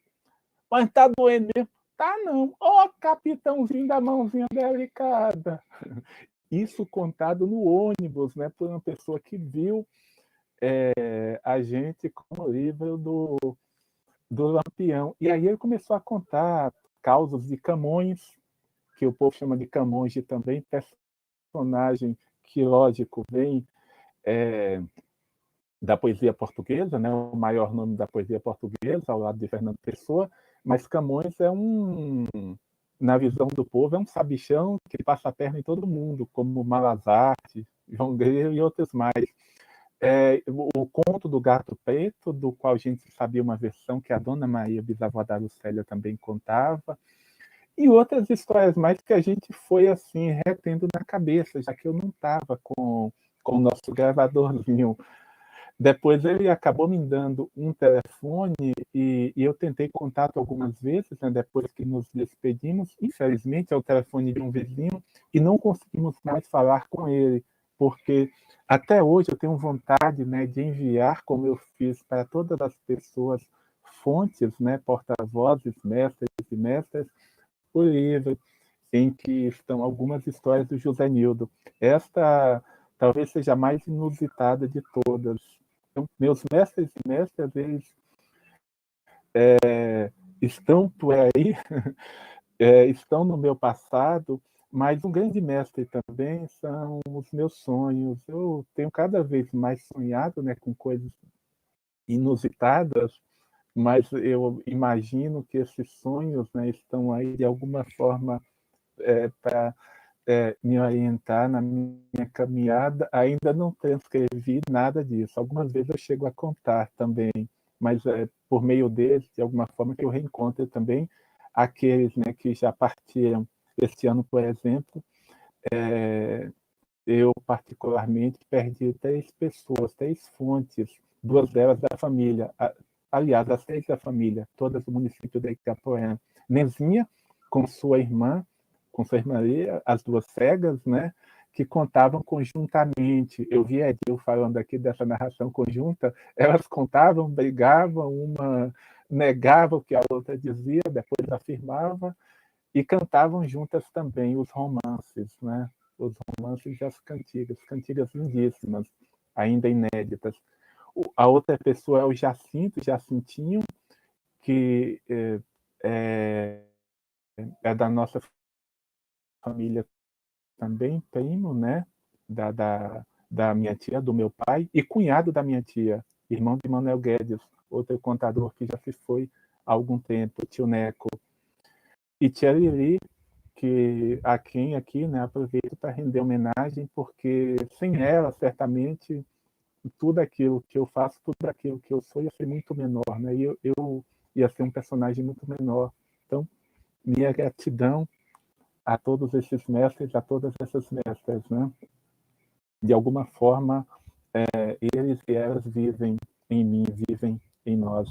Mas tá doendo mesmo? Tá não. Ó, capitãozinho da mãozinha delicada. Isso contado no ônibus, né, por uma pessoa que viu a gente com o livro do Lampião. E aí ele começou a contar causos de Camões, que o povo chama de Camões também, personagem que, lógico, vem da poesia portuguesa, né, o maior nome da poesia portuguesa, ao lado de Fernando Pessoa, mas Camões na visão do povo, é um sabichão que passa a perna em todo mundo, como Malazarte, João Grilo e outros mais. O conto do Gato Preto, do qual a gente sabia uma versão que a Dona Maria, bisavó da Lucélia, também contava, e outras histórias mais que a gente foi assim retendo na cabeça, já que eu não estava com o nosso gravadorzinho. Depois ele acabou me dando um telefone e eu tentei contato algumas vezes, né, depois que nos despedimos. Infelizmente é o telefone de um vizinho e não conseguimos mais falar com ele, porque até hoje eu tenho vontade, né, de enviar, como eu fiz para todas as pessoas, fontes, né, porta-vozes, mestres e mestras, o livro em que estão algumas histórias do José Nildo. Esta talvez seja a mais inusitada de todas. Então, meus mestres e mestras, eles estão por aí, estão no meu passado, mas um grande mestre também são os meus sonhos. Eu tenho cada vez mais sonhado, né, com coisas inusitadas, mas eu imagino que esses sonhos, né, estão aí de alguma forma para me orientar na minha caminhada. Ainda não transcrevi nada disso. Algumas vezes eu chego a contar também, mas por meio deles, de alguma forma, que eu reencontro também aqueles, né, que já partiram. Este ano, por exemplo, eu particularmente perdi 3 pessoas, 3 fontes, 2 delas da família, aliás, as 3 da família, todas do município de Itaporã. Nezinha, com sua irmã Maria, as 2 cegas, né, que contavam conjuntamente. Eu vi a Edil falando aqui dessa narração conjunta, elas contavam, brigavam, uma negava o que a outra dizia, depois afirmava, e cantavam juntas também os romances, né, os romances e as cantigas lindíssimas, ainda inéditas. A outra pessoa é o Jacintinho, que é da nossa família também, primo, né, da minha tia, do meu pai, e cunhado da minha tia, irmão de Manuel Guedes, outro contador que já se foi há algum tempo, tio Neco. E tia Lili, a quem aqui, né, aproveito para render homenagem, porque sem ela, certamente, tudo aquilo que eu faço, tudo aquilo que eu sou ia ser muito menor, né, e eu ia ser um personagem muito menor. Então, minha gratidão a todos esses mestres, a todas essas mestras, né? De alguma forma, eles e elas vivem em mim, vivem em nós.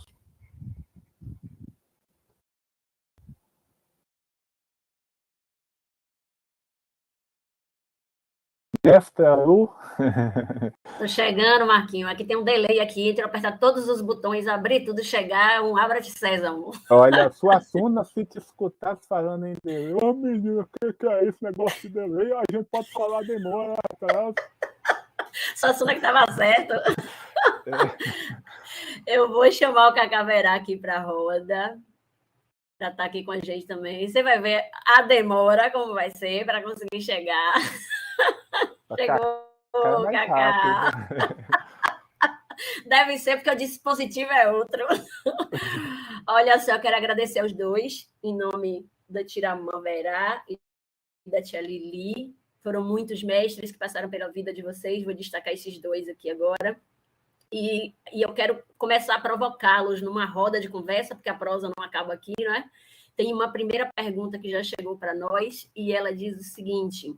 Mestra Lu. Tô chegando, Marquinho. Aqui tem um delay aqui, entre eu apertar todos os botões, abrir tudo, chegar, um abra de sésamo. Olha, sua Suna, se te escutar falando em delay, ô menino, o que é esse negócio de delay? A gente pode falar demora atrás. Sua Suna que tava certo. Eu vou chamar o Cacaverá aqui para a roda. para estar aqui com a gente também. Você vai ver a demora, como vai ser, para conseguir chegar. Chegou, mais Cacá. rápido. Deve ser, porque o dispositivo é outro. Olha só, eu quero agradecer aos dois, em nome da Tiramã Verá e da tia Lili. Foram muitos mestres que passaram pela vida de vocês. Vou destacar esses dois aqui agora. E eu quero começar a provocá-los numa roda de conversa, porque a prosa não acaba aqui, não é? Tem uma primeira pergunta que já chegou para nós, e ela diz o seguinte: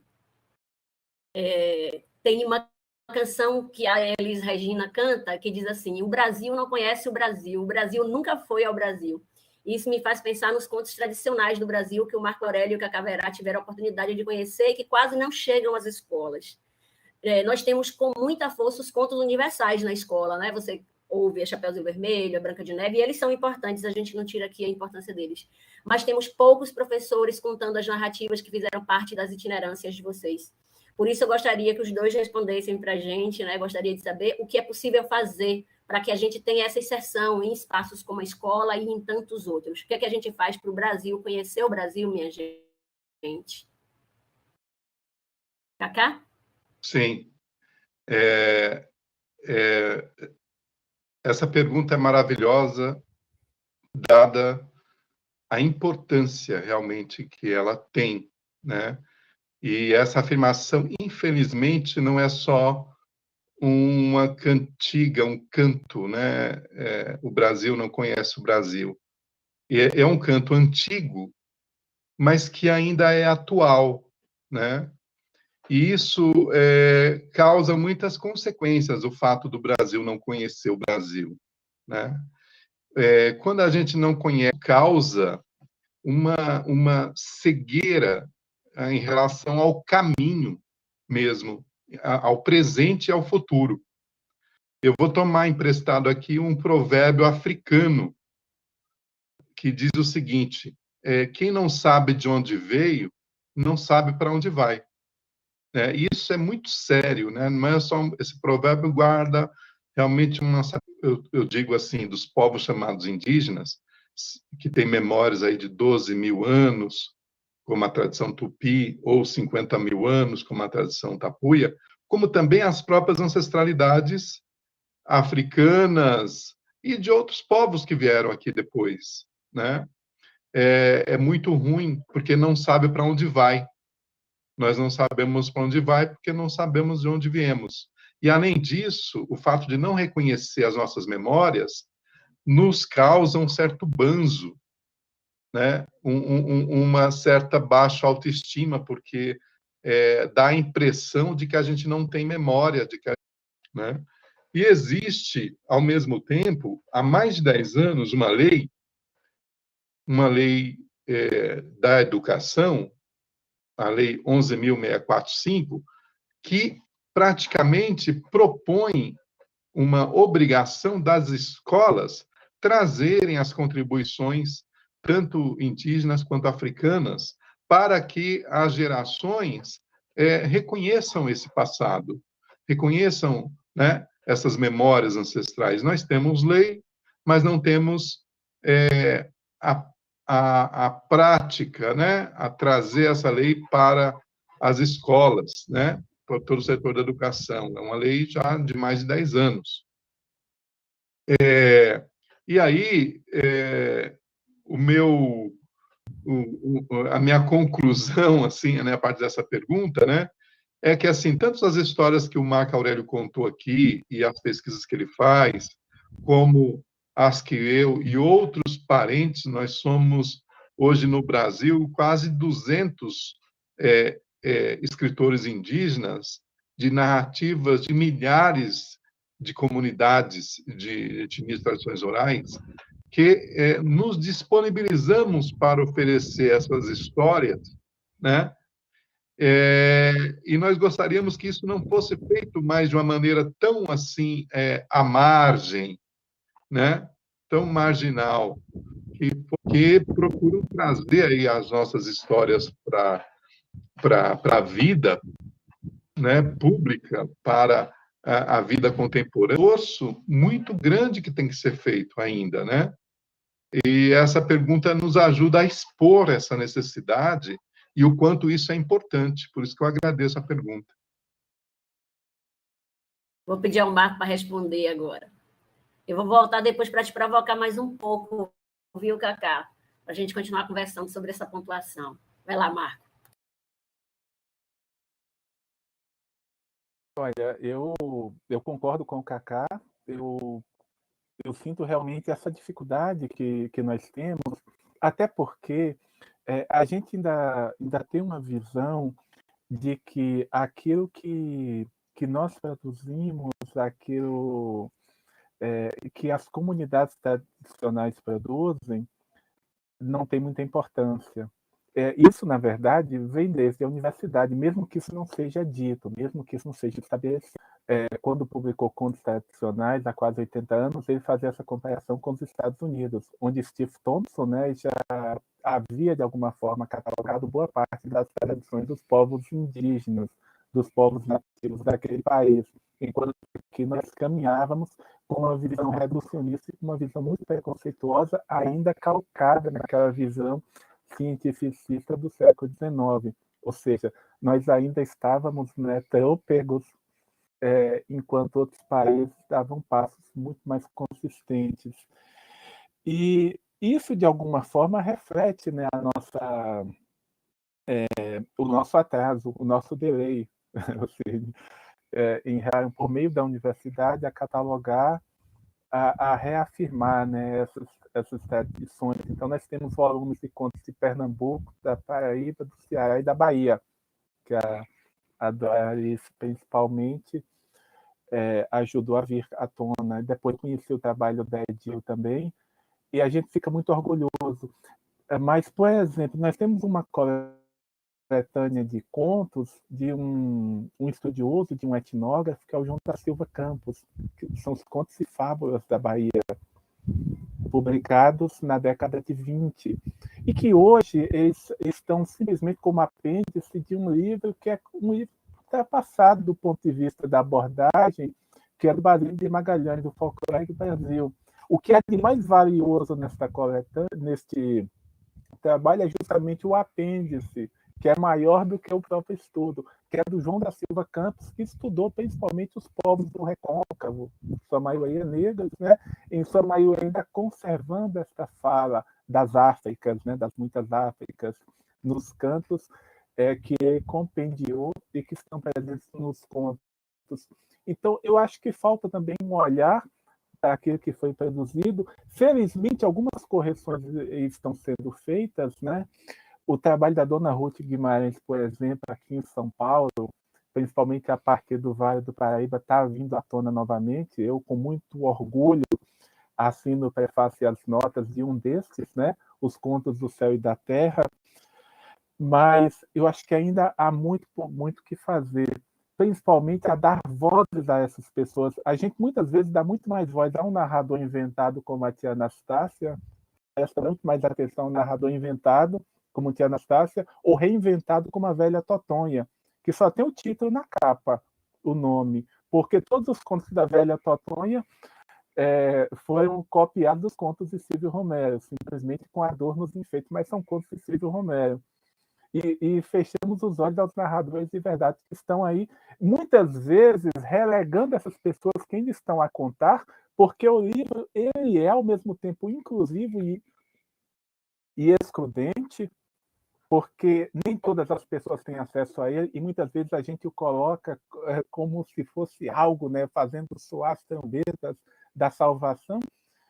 tem uma canção que a Elis Regina canta, que diz assim: o Brasil não conhece o Brasil nunca foi ao Brasil. Isso me faz pensar nos contos tradicionais do Brasil que o Marco Aurélio e o Cacaverá tiveram a oportunidade de conhecer e que quase não chegam às escolas. Nós temos com muita força os contos universais na escola, né? Você ouve a Chapeuzinho Vermelho, a Branca de Neve, e eles são importantes, a gente não tira aqui a importância deles. Mas temos poucos professores contando as narrativas que fizeram parte das itinerâncias de vocês. Por isso, eu gostaria que os dois respondessem para a gente, né? Gostaria de saber o que é possível fazer para que a gente tenha essa inserção em espaços como a escola e em tantos outros. O que é que a gente faz para o Brasil conhecer o Brasil, minha gente? Cacá? Sim. Essa pergunta é maravilhosa, dada a importância realmente que ela tem, né? E essa afirmação, infelizmente, não é só uma cantiga, um canto, né? O Brasil não conhece o Brasil. É um canto antigo, mas que ainda é atual, né? E isso causa muitas consequências, o fato do Brasil não conhecer o Brasil, né? Quando a gente não conhece, causa uma cegueira em relação ao caminho mesmo, ao presente e ao futuro. Eu vou tomar emprestado aqui um provérbio africano que diz o seguinte: quem não sabe de onde veio, não sabe para onde vai. Isso é muito sério, né? Não é só esse provérbio guarda realmente eu digo assim, dos povos chamados indígenas, que tem memórias aí de 12 mil anos, como a tradição tupi, ou 50 mil anos, como a tradição tapuia, como também as próprias ancestralidades africanas e de outros povos que vieram aqui depois, né? É muito ruim, porque não sabe para onde vai. Nós não sabemos para onde vai, porque não sabemos de onde viemos. E, além disso, o fato de não reconhecer as nossas memórias nos causa um certo banzo, né? Uma certa baixa autoestima, porque dá a impressão de que a gente não tem memória, né? E existe, ao mesmo tempo, há mais de 10 anos, uma lei da educação, a Lei 11.645, que praticamente propõe uma obrigação das escolas trazerem as contribuições, tanto indígenas quanto africanas, para que as gerações reconheçam esse passado, reconheçam, né, essas memórias ancestrais. Nós temos lei, mas não temos a prática, né, a trazer essa lei para as escolas, né, para todo o setor da educação. É uma lei já de mais de 10 anos. E aí, a minha conclusão, assim, né, a partir dessa pergunta, né, é que, assim, tanto as histórias que o Marco Aurélio contou aqui e as pesquisas que ele faz, como as que eu e outros parentes, nós somos, hoje no Brasil, quase 200 escritores indígenas de narrativas de milhares de comunidades de etnias e tradições orais, que nos disponibilizamos para oferecer essas histórias, né? E nós gostaríamos que isso não fosse feito mais de uma maneira tão assim à margem, né? Tão marginal, que procuram trazer aí as nossas histórias para a vida, né, pública, para a vida contemporânea. Um esforço muito grande que tem que ser feito ainda, né? E essa pergunta nos ajuda a expor essa necessidade e o quanto isso é importante. Por isso que eu agradeço a pergunta. Vou pedir ao Marco para responder agora. Eu vou voltar depois para te provocar mais um pouco, viu, Cacá? Para a gente continuar conversando sobre essa pontuação. Vai lá, Marco. Olha, eu concordo com o Cacá. Eu sinto realmente essa dificuldade que nós temos, até porque a gente ainda tem uma visão de que aquilo que nós produzimos, aquilo que as comunidades tradicionais produzem, não tem muita importância. Isso, na verdade, vem desde a universidade, mesmo que isso não seja dito, mesmo que isso não seja estabelecido. Quando publicou Contos Tradicionais, há quase 80 anos, ele fazia essa comparação com os Estados Unidos, onde Steve Thompson, né, já havia, de alguma forma, catalogado boa parte das tradições dos povos indígenas, dos povos nativos daquele país, enquanto que nós caminhávamos com uma visão reducionista e com uma visão muito preconceituosa, ainda calcada naquela visão cientificista do século XIX. Ou seja, nós ainda estávamos, né, trôpegos, enquanto outros países davam passos muito mais consistentes. E isso, de alguma forma, reflete, né, o nosso atraso, o nosso delay, ou seja, por meio da universidade, a catalogar, a reafirmar, né, essas tradições. Então, nós temos volumes de contos de Pernambuco, da Paraíba, do Ceará e da Bahia, que a Doris, principalmente, ajudou a vir à tona. Depois conheci o trabalho da Edil também, e a gente fica muito orgulhoso. Mas, por exemplo, nós temos uma coletânea de contos de um estudioso, de um etnógrafo, que é o João da Silva Campos, que são os contos e fábulas da Bahia, publicados na década de 20, e que hoje eles estão simplesmente como apêndice de um livro que é um livro ultrapassado do ponto de vista da abordagem, que é do Basílio de Magalhães, do Folclore do Brasil. O que é de mais valioso neste trabalho é justamente o apêndice, que é maior do que o próprio estudo, que é do João da Silva Campos, que estudou principalmente os povos do Recôncavo, em sua maioria negros, né? Em sua maioria ainda conservando esta fala das Áfricas, né? Das muitas Áfricas, nos cantos que ele compendiou e que estão presentes nos contos. Então, eu acho que falta também um olhar para aquilo que foi produzido. Felizmente, algumas correções estão sendo feitas, né? O trabalho da dona Ruth Guimarães, por exemplo, aqui em São Paulo, principalmente a partir do Vale do Paraíba, está vindo à tona novamente. Eu, com muito orgulho, assino o prefácio e as notas de um desses, né? Os Contos do Céu e da Terra. Mas eu acho que ainda há muito que fazer, principalmente a dar vozes a essas pessoas. A gente muitas vezes dá muito mais voz a um narrador inventado como a tia Anastácia, presta muito mais atenção ao narrador inventado como tia Anastácia, ou reinventado como a velha Totonha, que só tem o título na capa, o nome, porque todos os contos da velha Totonha foram copiados dos contos de Silvio Romero, simplesmente com adornos enfeites, mas são contos de Silvio Romero. E fechamos os olhos aos narradores de verdade que estão aí, muitas vezes relegando essas pessoas que ainda estão a contar, porque o livro ele é ao mesmo tempo inclusivo e excludente, porque nem todas as pessoas têm acesso a ele, e muitas vezes a gente o coloca como se fosse algo, né, fazendo soar as trombetas da salvação,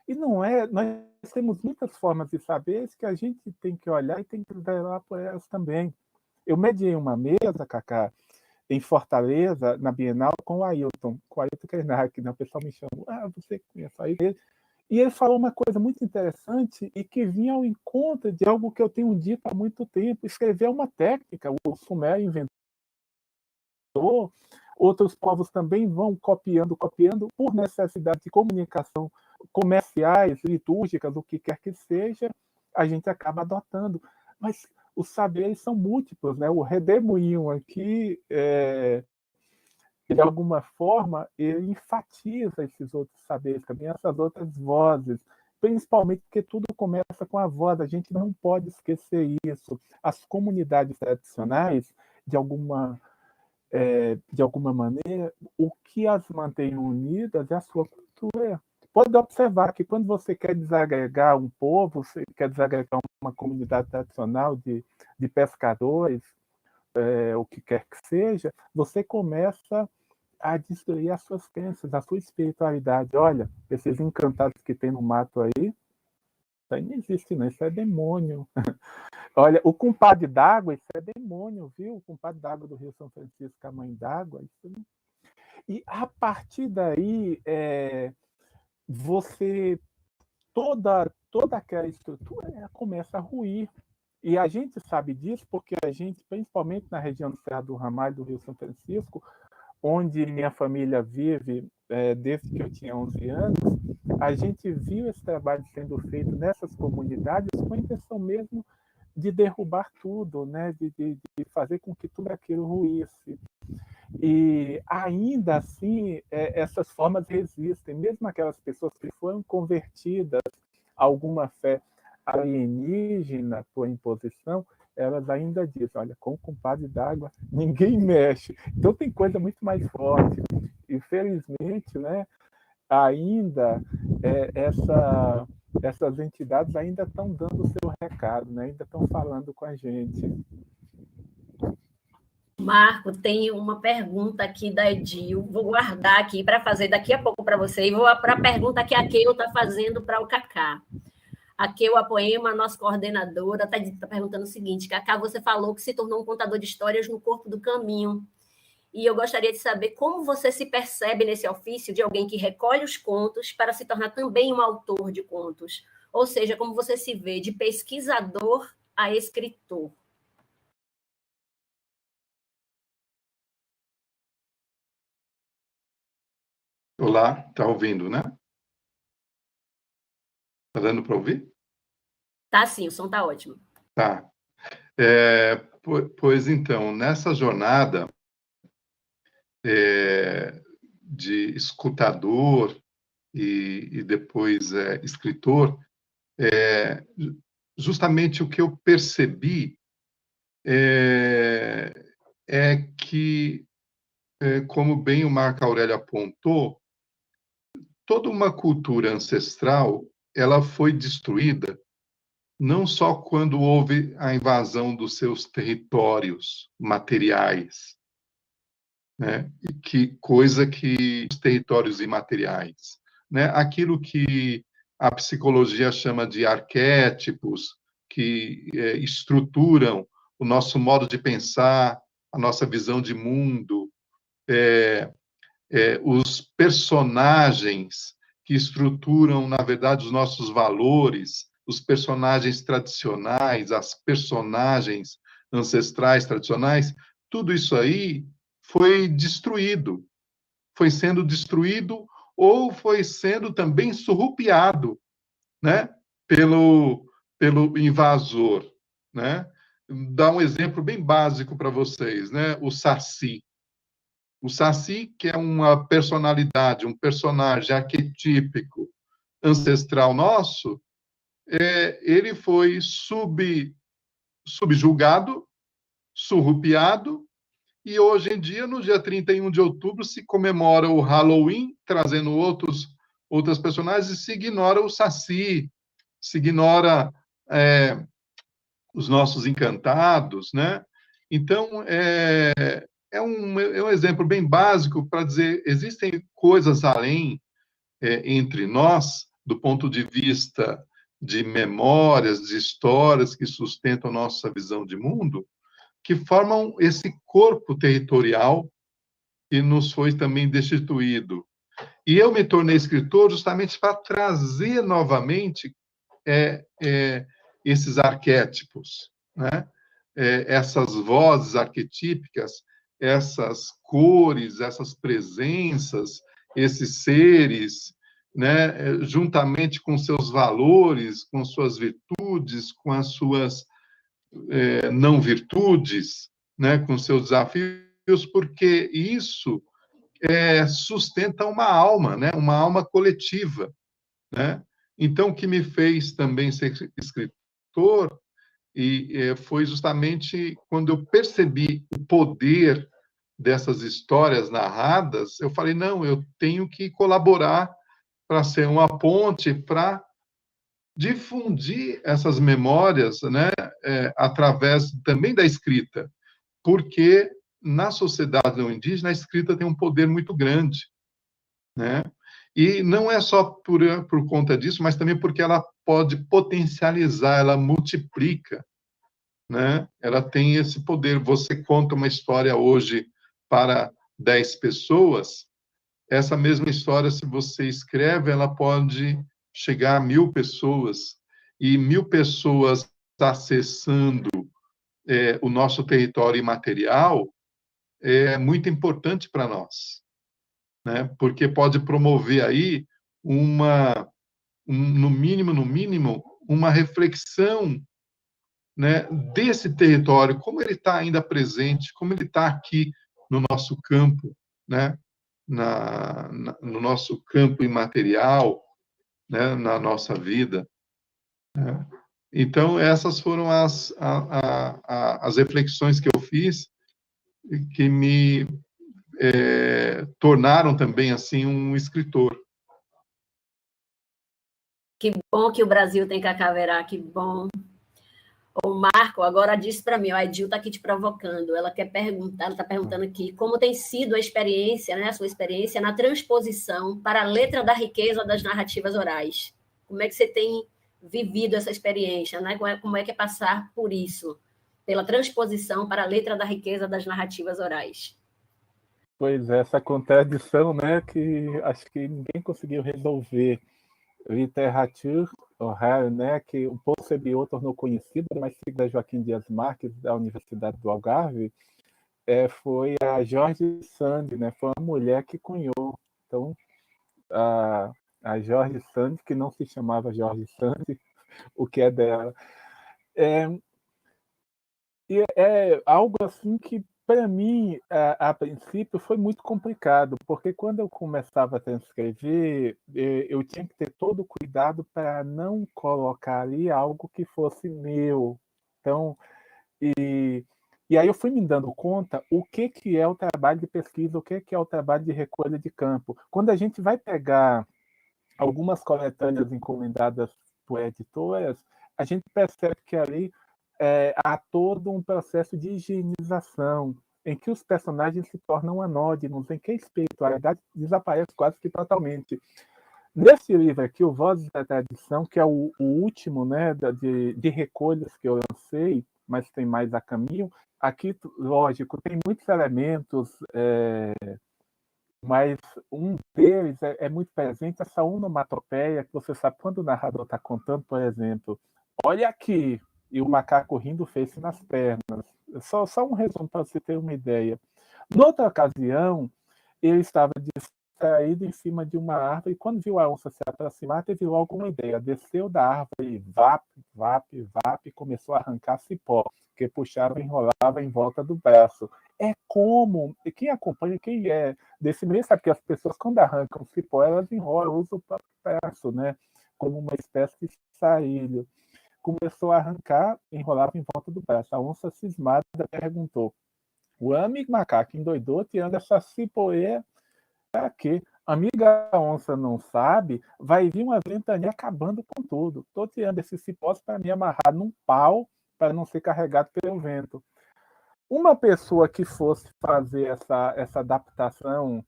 e não é. Nós temos muitas formas de saber que a gente tem que olhar e tem que zelar por elas também. Eu mediei uma mesa, Cacá, em Fortaleza, na Bienal, com o Ailton Krenak, né? O pessoal me chamou, você conhece o Ailton? E ele falou uma coisa muito interessante e que vinha ao encontro de algo que eu tenho dito há muito tempo. Escrever é uma técnica, o Sumério inventou, outros povos também vão copiando por necessidade de comunicação comerciais, litúrgicas, o que quer que seja, a gente acaba adotando. Mas os saberes são múltiplos, né? O redemoinho aqui, de alguma forma, ele enfatiza esses outros saberes também, essas outras vozes principalmente porque tudo começa com a voz, a gente não pode esquecer isso. As comunidades tradicionais, de alguma maneira, o que as mantém unidas é a sua cultura. Pode observar que quando você quer desagregar um povo, você quer desagregar uma comunidade tradicional de pescadores, o que quer que seja, você começa a destruir as suas crenças, a sua espiritualidade. Olha, esses encantados que tem no mato aí, isso aí não existe, não, isso é demônio. Olha, o compadre d'água, isso é demônio, viu? O compadre d'água do Rio São Francisco, a mãe d'água. Isso... E a partir daí, você toda aquela estrutura ela começa a ruir. E a gente sabe disso porque a gente, principalmente na região do Serra do Ramalho, do Rio São Francisco, onde minha família vive desde que eu tinha 11 anos, a gente viu esse trabalho sendo feito nessas comunidades com a intenção mesmo de derrubar tudo, né? de fazer com que tudo aquilo ruísse. E ainda assim, essas formas resistem, mesmo aquelas pessoas que foram convertidas a alguma fé alienígena por imposição, elas ainda dizem, olha, com o compadre d'água ninguém mexe. Então tem coisa muito mais forte. Infelizmente, né, ainda essas entidades ainda estão dando o seu recado, né, ainda estão falando com a gente. Marco, tem uma pergunta aqui da Edil, vou guardar aqui para fazer daqui a pouco para você, e vou para a pergunta que a Keio está fazendo para o Cacá. A Keio Apoema, nossa coordenadora, está perguntando o seguinte: Cacá, você falou que se tornou um contador de histórias no Corpo do Caminho, e eu gostaria de saber como você se percebe nesse ofício de alguém que recolhe os contos para se tornar também um autor de contos, ou seja, como você se vê de pesquisador a escritor. Olá, está ouvindo, né? Está dando para ouvir? Tá sim, o som está ótimo. Tá. Pois então, nessa jornada de escutador e depois escritor, justamente o que eu percebi é que, como bem o Marco Aurélio apontou, toda uma cultura ancestral ela foi destruída não só quando houve a invasão dos seus territórios materiais, né? Coisa que os territórios imateriais, né? Aquilo que a psicologia chama de arquétipos, que estruturam o nosso modo de pensar, a nossa visão de mundo, os personagens que estruturam, na verdade, os nossos valores, os personagens tradicionais, as personagens ancestrais tradicionais, tudo isso aí foi destruído, foi sendo destruído ou foi sendo também surrupiado, né, pelo invasor, né? Dá um exemplo bem básico para vocês, né? O Saci. O Saci, que é uma personalidade, um personagem arquetípico ancestral nosso, ele foi subjugado, surrupiado, e hoje em dia, no dia 31 de outubro, se comemora o Halloween, trazendo outras personagens, e se ignora o Saci, se ignora os nossos encantados, né? Então, é um exemplo bem básico para dizer, existem coisas além entre nós, do ponto de vista de memórias, de histórias que sustentam a nossa visão de mundo, que formam esse corpo territorial que nos foi também destituído. E eu me tornei escritor justamente para trazer novamente esses arquétipos, né? Essas vozes arquetípicas, essas cores, essas presenças, esses seres, né? Juntamente com seus valores, com suas virtudes, com as suas não virtudes, né? Com seus desafios, porque isso sustenta uma alma, né? Uma alma coletiva, né? Então, o que me fez também ser escritor foi justamente quando eu percebi o poder dessas histórias narradas, eu falei, não, eu tenho que colaborar para ser uma ponte para difundir essas memórias, né, através também da escrita, porque na sociedade não indígena a escrita tem um poder muito grande, né? E não é só por conta disso, mas também porque ela pode potencializar, ela multiplica, né? Ela tem esse poder. Você conta uma história hoje para 10 pessoas, essa mesma história, se você escreve, ela pode chegar a 1.000 pessoas, e 1.000 pessoas acessando o nosso território imaterial é muito importante para nós, né? Porque pode promover aí no mínimo, uma reflexão, né, desse território, como ele está ainda presente, como ele está aqui no nosso campo, né, no nosso campo imaterial, né, na nossa vida, né? Então, essas foram as reflexões que eu fiz, que me tornaram também assim um escritor. Que bom que o Brasil tem Cacaverá, que bom. O Marco agora disse para mim, a Edil está aqui te provocando, ela quer perguntar, ela está perguntando aqui como tem sido a experiência, né, a sua experiência na transposição para a letra da riqueza das narrativas orais. Como é que você tem vivido essa experiência, né? Como é que é passar por isso, pela transposição para a letra da riqueza das narrativas orais? Pois é, essa contradição, né, que acho que ninguém conseguiu resolver. Literature orale, né, que o Paul Sebiot tornou conhecido, mas da Joaquim Dias Marques, da Universidade do Algarve, foi a George Sand, né, foi uma mulher que cunhou. Então, a George Sand, que não se chamava George Sand, o que é dela. E é algo assim que, para mim, a princípio, foi muito complicado, porque quando eu começava a transcrever, eu tinha que ter todo o cuidado para não colocar ali algo que fosse meu. Então, e aí eu fui me dando conta o que é o trabalho de pesquisa, o que é o trabalho de recolha de campo. Quando a gente vai pegar algumas coletâneas encomendadas por editoras, a gente percebe que ali há todo um processo de higienização, em que os personagens se tornam anódinos, em que a espiritualidade desaparece quase que totalmente. Nesse livro aqui, o Vozes da Tradição, que é o último, né, de recolhas que eu lancei, mas tem mais a caminho, aqui, lógico, tem muitos elementos, mas um deles é muito presente, essa onomatopeia, que você sabe quando o narrador está contando, por exemplo, olha aqui, e o macaco rindo fez-se nas pernas. Só um resumo para você ter uma ideia. Noutra ocasião, ele estava distraído em cima de uma árvore e quando viu a onça se aproximar, teve logo uma ideia. Desceu da árvore, vap, e começou a arrancar cipó, que puxava e enrolava em volta do braço. É como, e quem acompanha, quem é desse meio, sabe que as pessoas, quando arrancam cipó, elas enrolam, usam o braço, né, como uma espécie de sarilho. Começou a arrancar, enrolava em volta do braço. A onça cismada perguntou: o amigo macaco endoidou, tirando essa cipoeira para quê? Amiga onça não sabe, vai vir uma ventania acabando com tudo. Estou tirando esses cipós para me amarrar num pau para não ser carregado pelo vento. Uma pessoa que fosse fazer essa adaptação,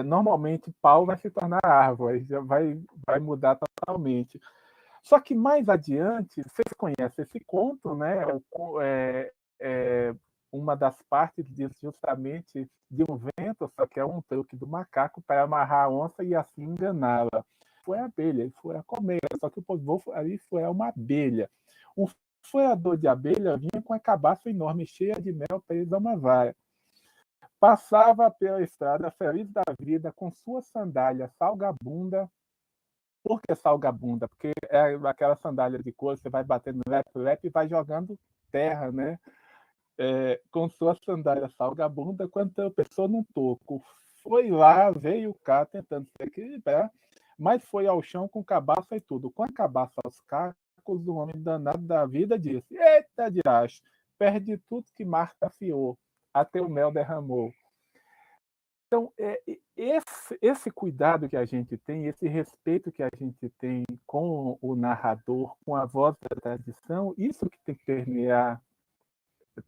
normalmente pau vai se tornar árvore, já vai mudar totalmente. Só que mais adiante, vocês conhecem esse conto, né? Uma das partes diz justamente de um vento, só que é um truque do macaco para amarrar a onça e assim enganá-la. Foi a abelha, ele foi a colmeia, só que o povo ali foi uma abelha. Um furador de abelha vinha com a cabaça enorme, cheia de mel presa a uma vara. Passava pela estrada feliz da vida, com sua sandália salgabunda. Por que salgabunda? Porque é aquela sandália de couro, você vai batendo lepe e vai jogando terra, né? Com sua sandália salgabunda, quando a pessoa num toco. Foi lá, veio cá, tentando se equilibrar, mas foi ao chão com cabaça e tudo. Com a cabaça aos cacos, o homem danado da vida disse: eita de acho, perdi tudo que Marta afiou, até o mel derramou. Então, esse cuidado que a gente tem, esse respeito que a gente tem com o narrador, com a voz da tradição, isso que tem que permear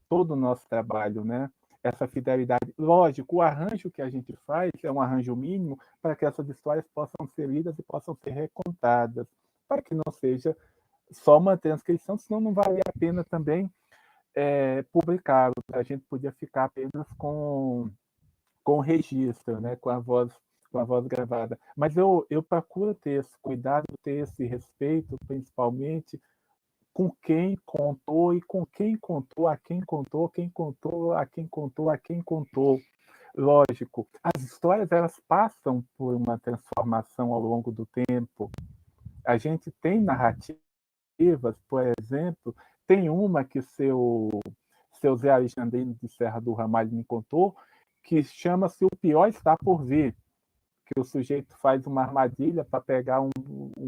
todo o nosso trabalho, né? Essa fidelidade. Lógico, o arranjo que a gente faz é um arranjo mínimo para que essas histórias possam ser lidas e possam ser recontadas, para que não seja só uma transcrição, senão não vale a pena também publicá-lo. A gente podia ficar apenas com o registro, né? com a voz gravada. Mas eu procuro ter esse cuidado, ter esse respeito, principalmente com quem contou e com quem contou, a quem contou, quem contou, a quem contou, a quem contou. Lógico, as histórias elas passam por uma transformação ao longo do tempo. A gente tem narrativas, por exemplo, tem uma que seu Zé Alexandrino de Serra do Ramalho me contou, que chama-se O Pior Está por Vir, que o sujeito faz uma armadilha para pegar um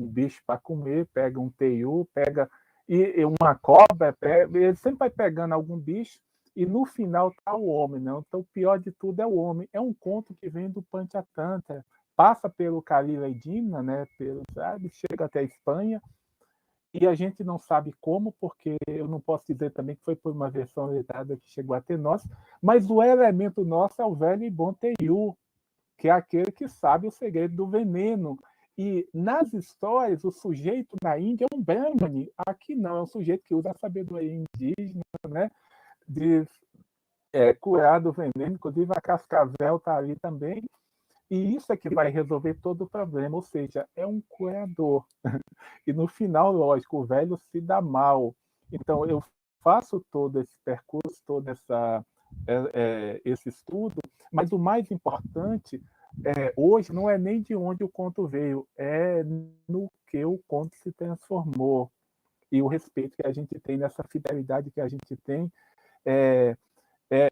bicho para comer, pega um teiu, pega e uma cobra, ele sempre vai pegando algum bicho, e no final está o homem, não? Então o pior de tudo é o homem. É um conto que vem do Panchatantra, passa pelo Kalila e Dimna, né? Chega até a Espanha, e a gente não sabe como, porque eu não posso dizer também que foi por uma versão letrada que chegou até nós, mas o elemento nosso é o velho e bom teiu, que é aquele que sabe o segredo do veneno. E nas histórias, o sujeito na Índia é um Brahmane. Aqui não, é um sujeito que usa a sabedoria indígena, né, de curar do veneno. Inclusive, a Cascavel está ali também. E isso é que vai resolver todo o problema. Ou seja, é um curador. E no final, lógico, o velho se dá mal. Então, eu faço todo esse percurso, todo esse estudo, mas o mais importante hoje não é nem de onde o conto veio, é no que o conto se transformou. E o respeito que a gente tem, nessa fidelidade que a gente tem,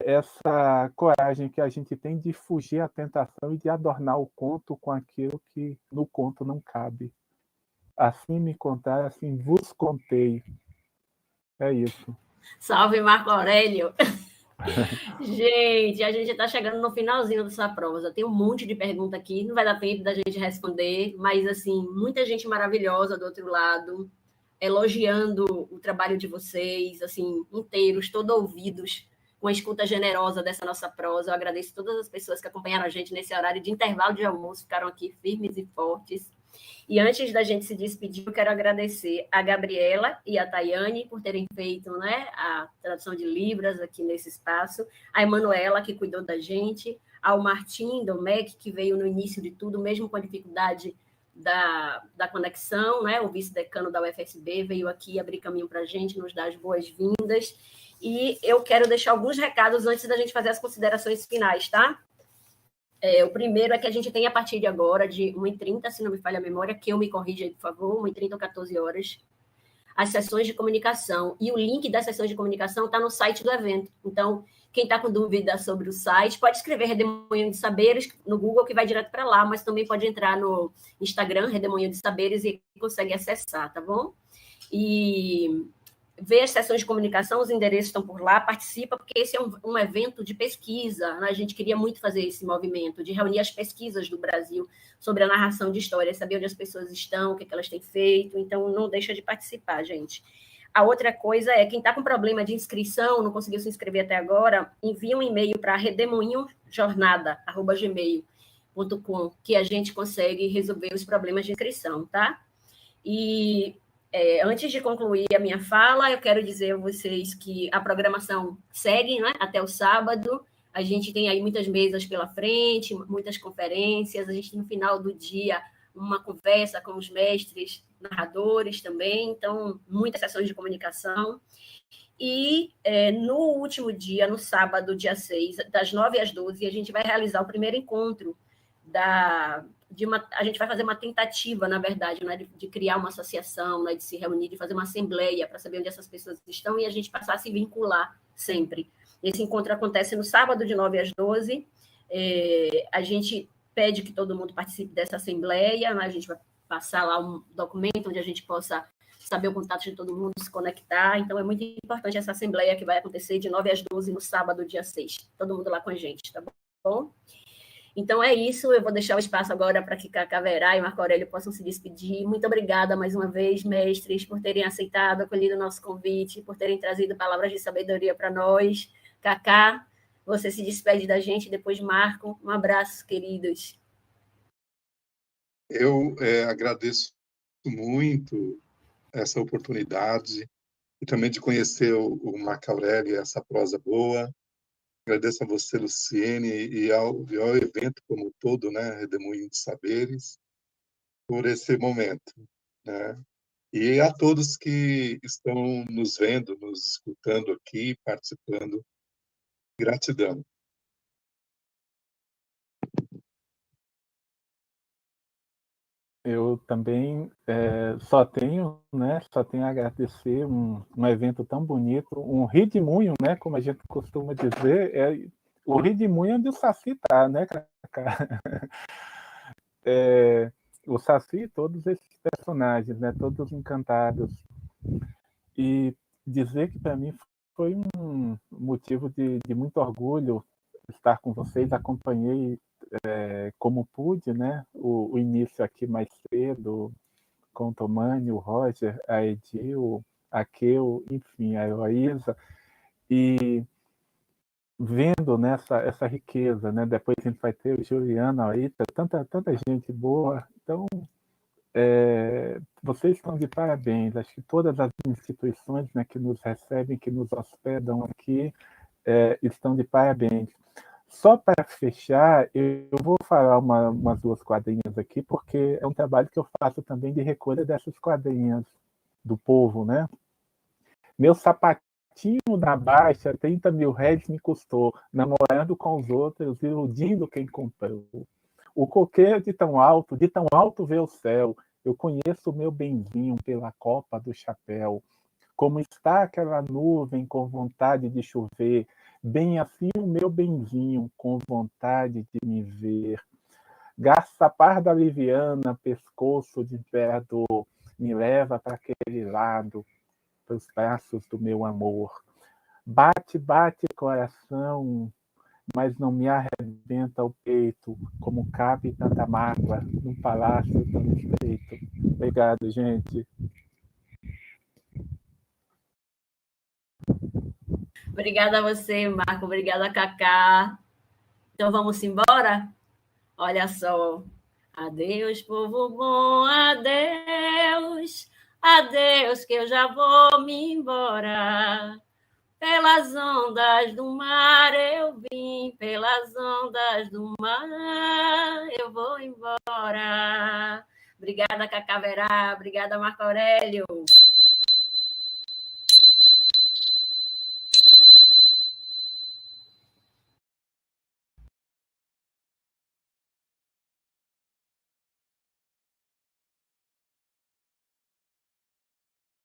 essa coragem que a gente tem de fugir à tentação e de adornar o conto com aquilo que no conto não cabe. Assim me contar, assim vos contei. É isso. Salve, Marco Aurélio! Gente, a gente está chegando no finalzinho dessa prosa. Tem um monte de pergunta aqui, não vai dar tempo da gente responder, mas assim, muita gente maravilhosa do outro lado, elogiando o trabalho de vocês, assim, inteiros, todos ouvidos, com a escuta generosa dessa nossa prosa. Eu agradeço todas as pessoas que acompanharam a gente nesse horário de intervalo de almoço, ficaram aqui firmes e fortes. E antes da gente se despedir, eu quero agradecer a Gabriela e a Tayane por terem feito, né, a tradução de Libras aqui nesse espaço, a Emanuela, que cuidou da gente, ao Martim Domecq, que veio no início de tudo, mesmo com a dificuldade da conexão, né, o vice-decano da UFSB veio aqui abrir caminho para a gente, nos dar as boas-vindas. E eu quero deixar alguns recados antes da gente fazer as considerações finais, tá? O primeiro é que a gente tem, a partir de agora, de 1h30, se não me falha a memória, que eu me corrija aí, por favor, 1h30 ou 14 horas, as sessões de comunicação. E o link das sessões de comunicação está no site do evento. Então, quem está com dúvida sobre o site, pode escrever Redemoinho de Saberes no Google, que vai direto para lá, mas também pode entrar no Instagram, Redemoinho de Saberes, e consegue acessar, tá bom? E ver as sessões de comunicação, os endereços estão por lá, participa, porque esse é um evento de pesquisa, né? A gente queria muito fazer esse movimento, de reunir as pesquisas do Brasil sobre a narração de histórias, saber onde as pessoas estão, o que elas têm feito, então não deixa de participar, gente. A outra coisa é, quem está com problema de inscrição, não conseguiu se inscrever até agora, envia um e-mail para redemoinhojornada@gmail.com, que a gente consegue resolver os problemas de inscrição, tá? E antes de concluir a minha fala, eu quero dizer a vocês que a programação segue, né, até o sábado. A gente tem aí muitas mesas pela frente, muitas conferências. A gente tem no final do dia uma conversa com os mestres narradores também. Então, muitas sessões de comunicação. E no último dia, no sábado, dia 6, das 9 às 12, a gente vai realizar o primeiro encontro a gente vai fazer uma tentativa, na verdade, né, de criar uma associação, né, de se reunir, de fazer uma assembleia para saber onde essas pessoas estão e a gente passar a se vincular sempre. Esse encontro acontece no sábado, de 9 às 12. A gente pede que todo mundo participe dessa assembleia, a gente vai passar lá um documento onde a gente possa saber o contato de todo mundo, se conectar. Então, é muito importante essa assembleia que vai acontecer de 9 às 12 no sábado, dia 6. Todo mundo lá com a gente, tá bom? Então, é isso. Eu vou deixar o espaço agora para que Cacá Verá e Marco Aurélio possam se despedir. Muito obrigada mais uma vez, mestres, por terem aceitado, acolhido o nosso convite, por terem trazido palavras de sabedoria para nós. Cacá, você se despede da gente, depois Marco. Um abraço, queridos. Eu agradeço muito essa oportunidade e também de conhecer o Marco Aurélio e essa prosa boa. Agradeço a você, Luciene, e ao evento como um todo, né, Redemoinho de Saberes, por esse momento, né? E a todos que estão nos vendo, nos escutando aqui, participando. Gratidão. Eu também só tenho a agradecer um evento tão bonito, um redemoinho, né, como a gente costuma dizer, o redemoinho onde o Saci está, né, Cacá? O Saci, todos esses personagens, né, todos encantados. E dizer que para mim foi um motivo de muito orgulho estar com vocês, acompanhei como pude, né, o início aqui mais cedo, com o Tomani, o Roger, a Edil, a Keu, enfim, a Heloísa, e vendo essa riqueza, né? Depois a gente vai ter o Juliano, a Ita, tanta gente boa. Então, vocês estão de parabéns. Acho que todas as instituições, né, que nos recebem, que nos hospedam aqui, estão de parabéns. Só para fechar, eu vou falar umas 2 quadrinhas aqui, porque é um trabalho que eu faço também de recolha dessas quadrinhas do povo, né? Meu sapatinho da Baixa, 30 mil réis me custou, namorando com os outros, iludindo quem comprou. O coqueiro de tão alto vê o céu, eu conheço o meu benzinho pela copa do chapéu. Como está aquela nuvem com vontade de chover, bem assim o meu benzinho com vontade de me ver. Garça parda liviana, pescoço de imperador, me leva para aquele lado, para os braços do meu amor. Bate, bate coração, mas não me arrebenta o peito, como cabe tanta mágoa num palácio tão estreito. Obrigado, gente. Obrigada a você, Marco. Obrigada, Cacá. Então, vamos embora? Olha só. Adeus, povo bom, adeus. Adeus, que eu já vou me embora. Pelas ondas do mar eu vim, pelas ondas do mar eu vou embora. Obrigada, Cacá Verá. Obrigada, Marco Aurélio.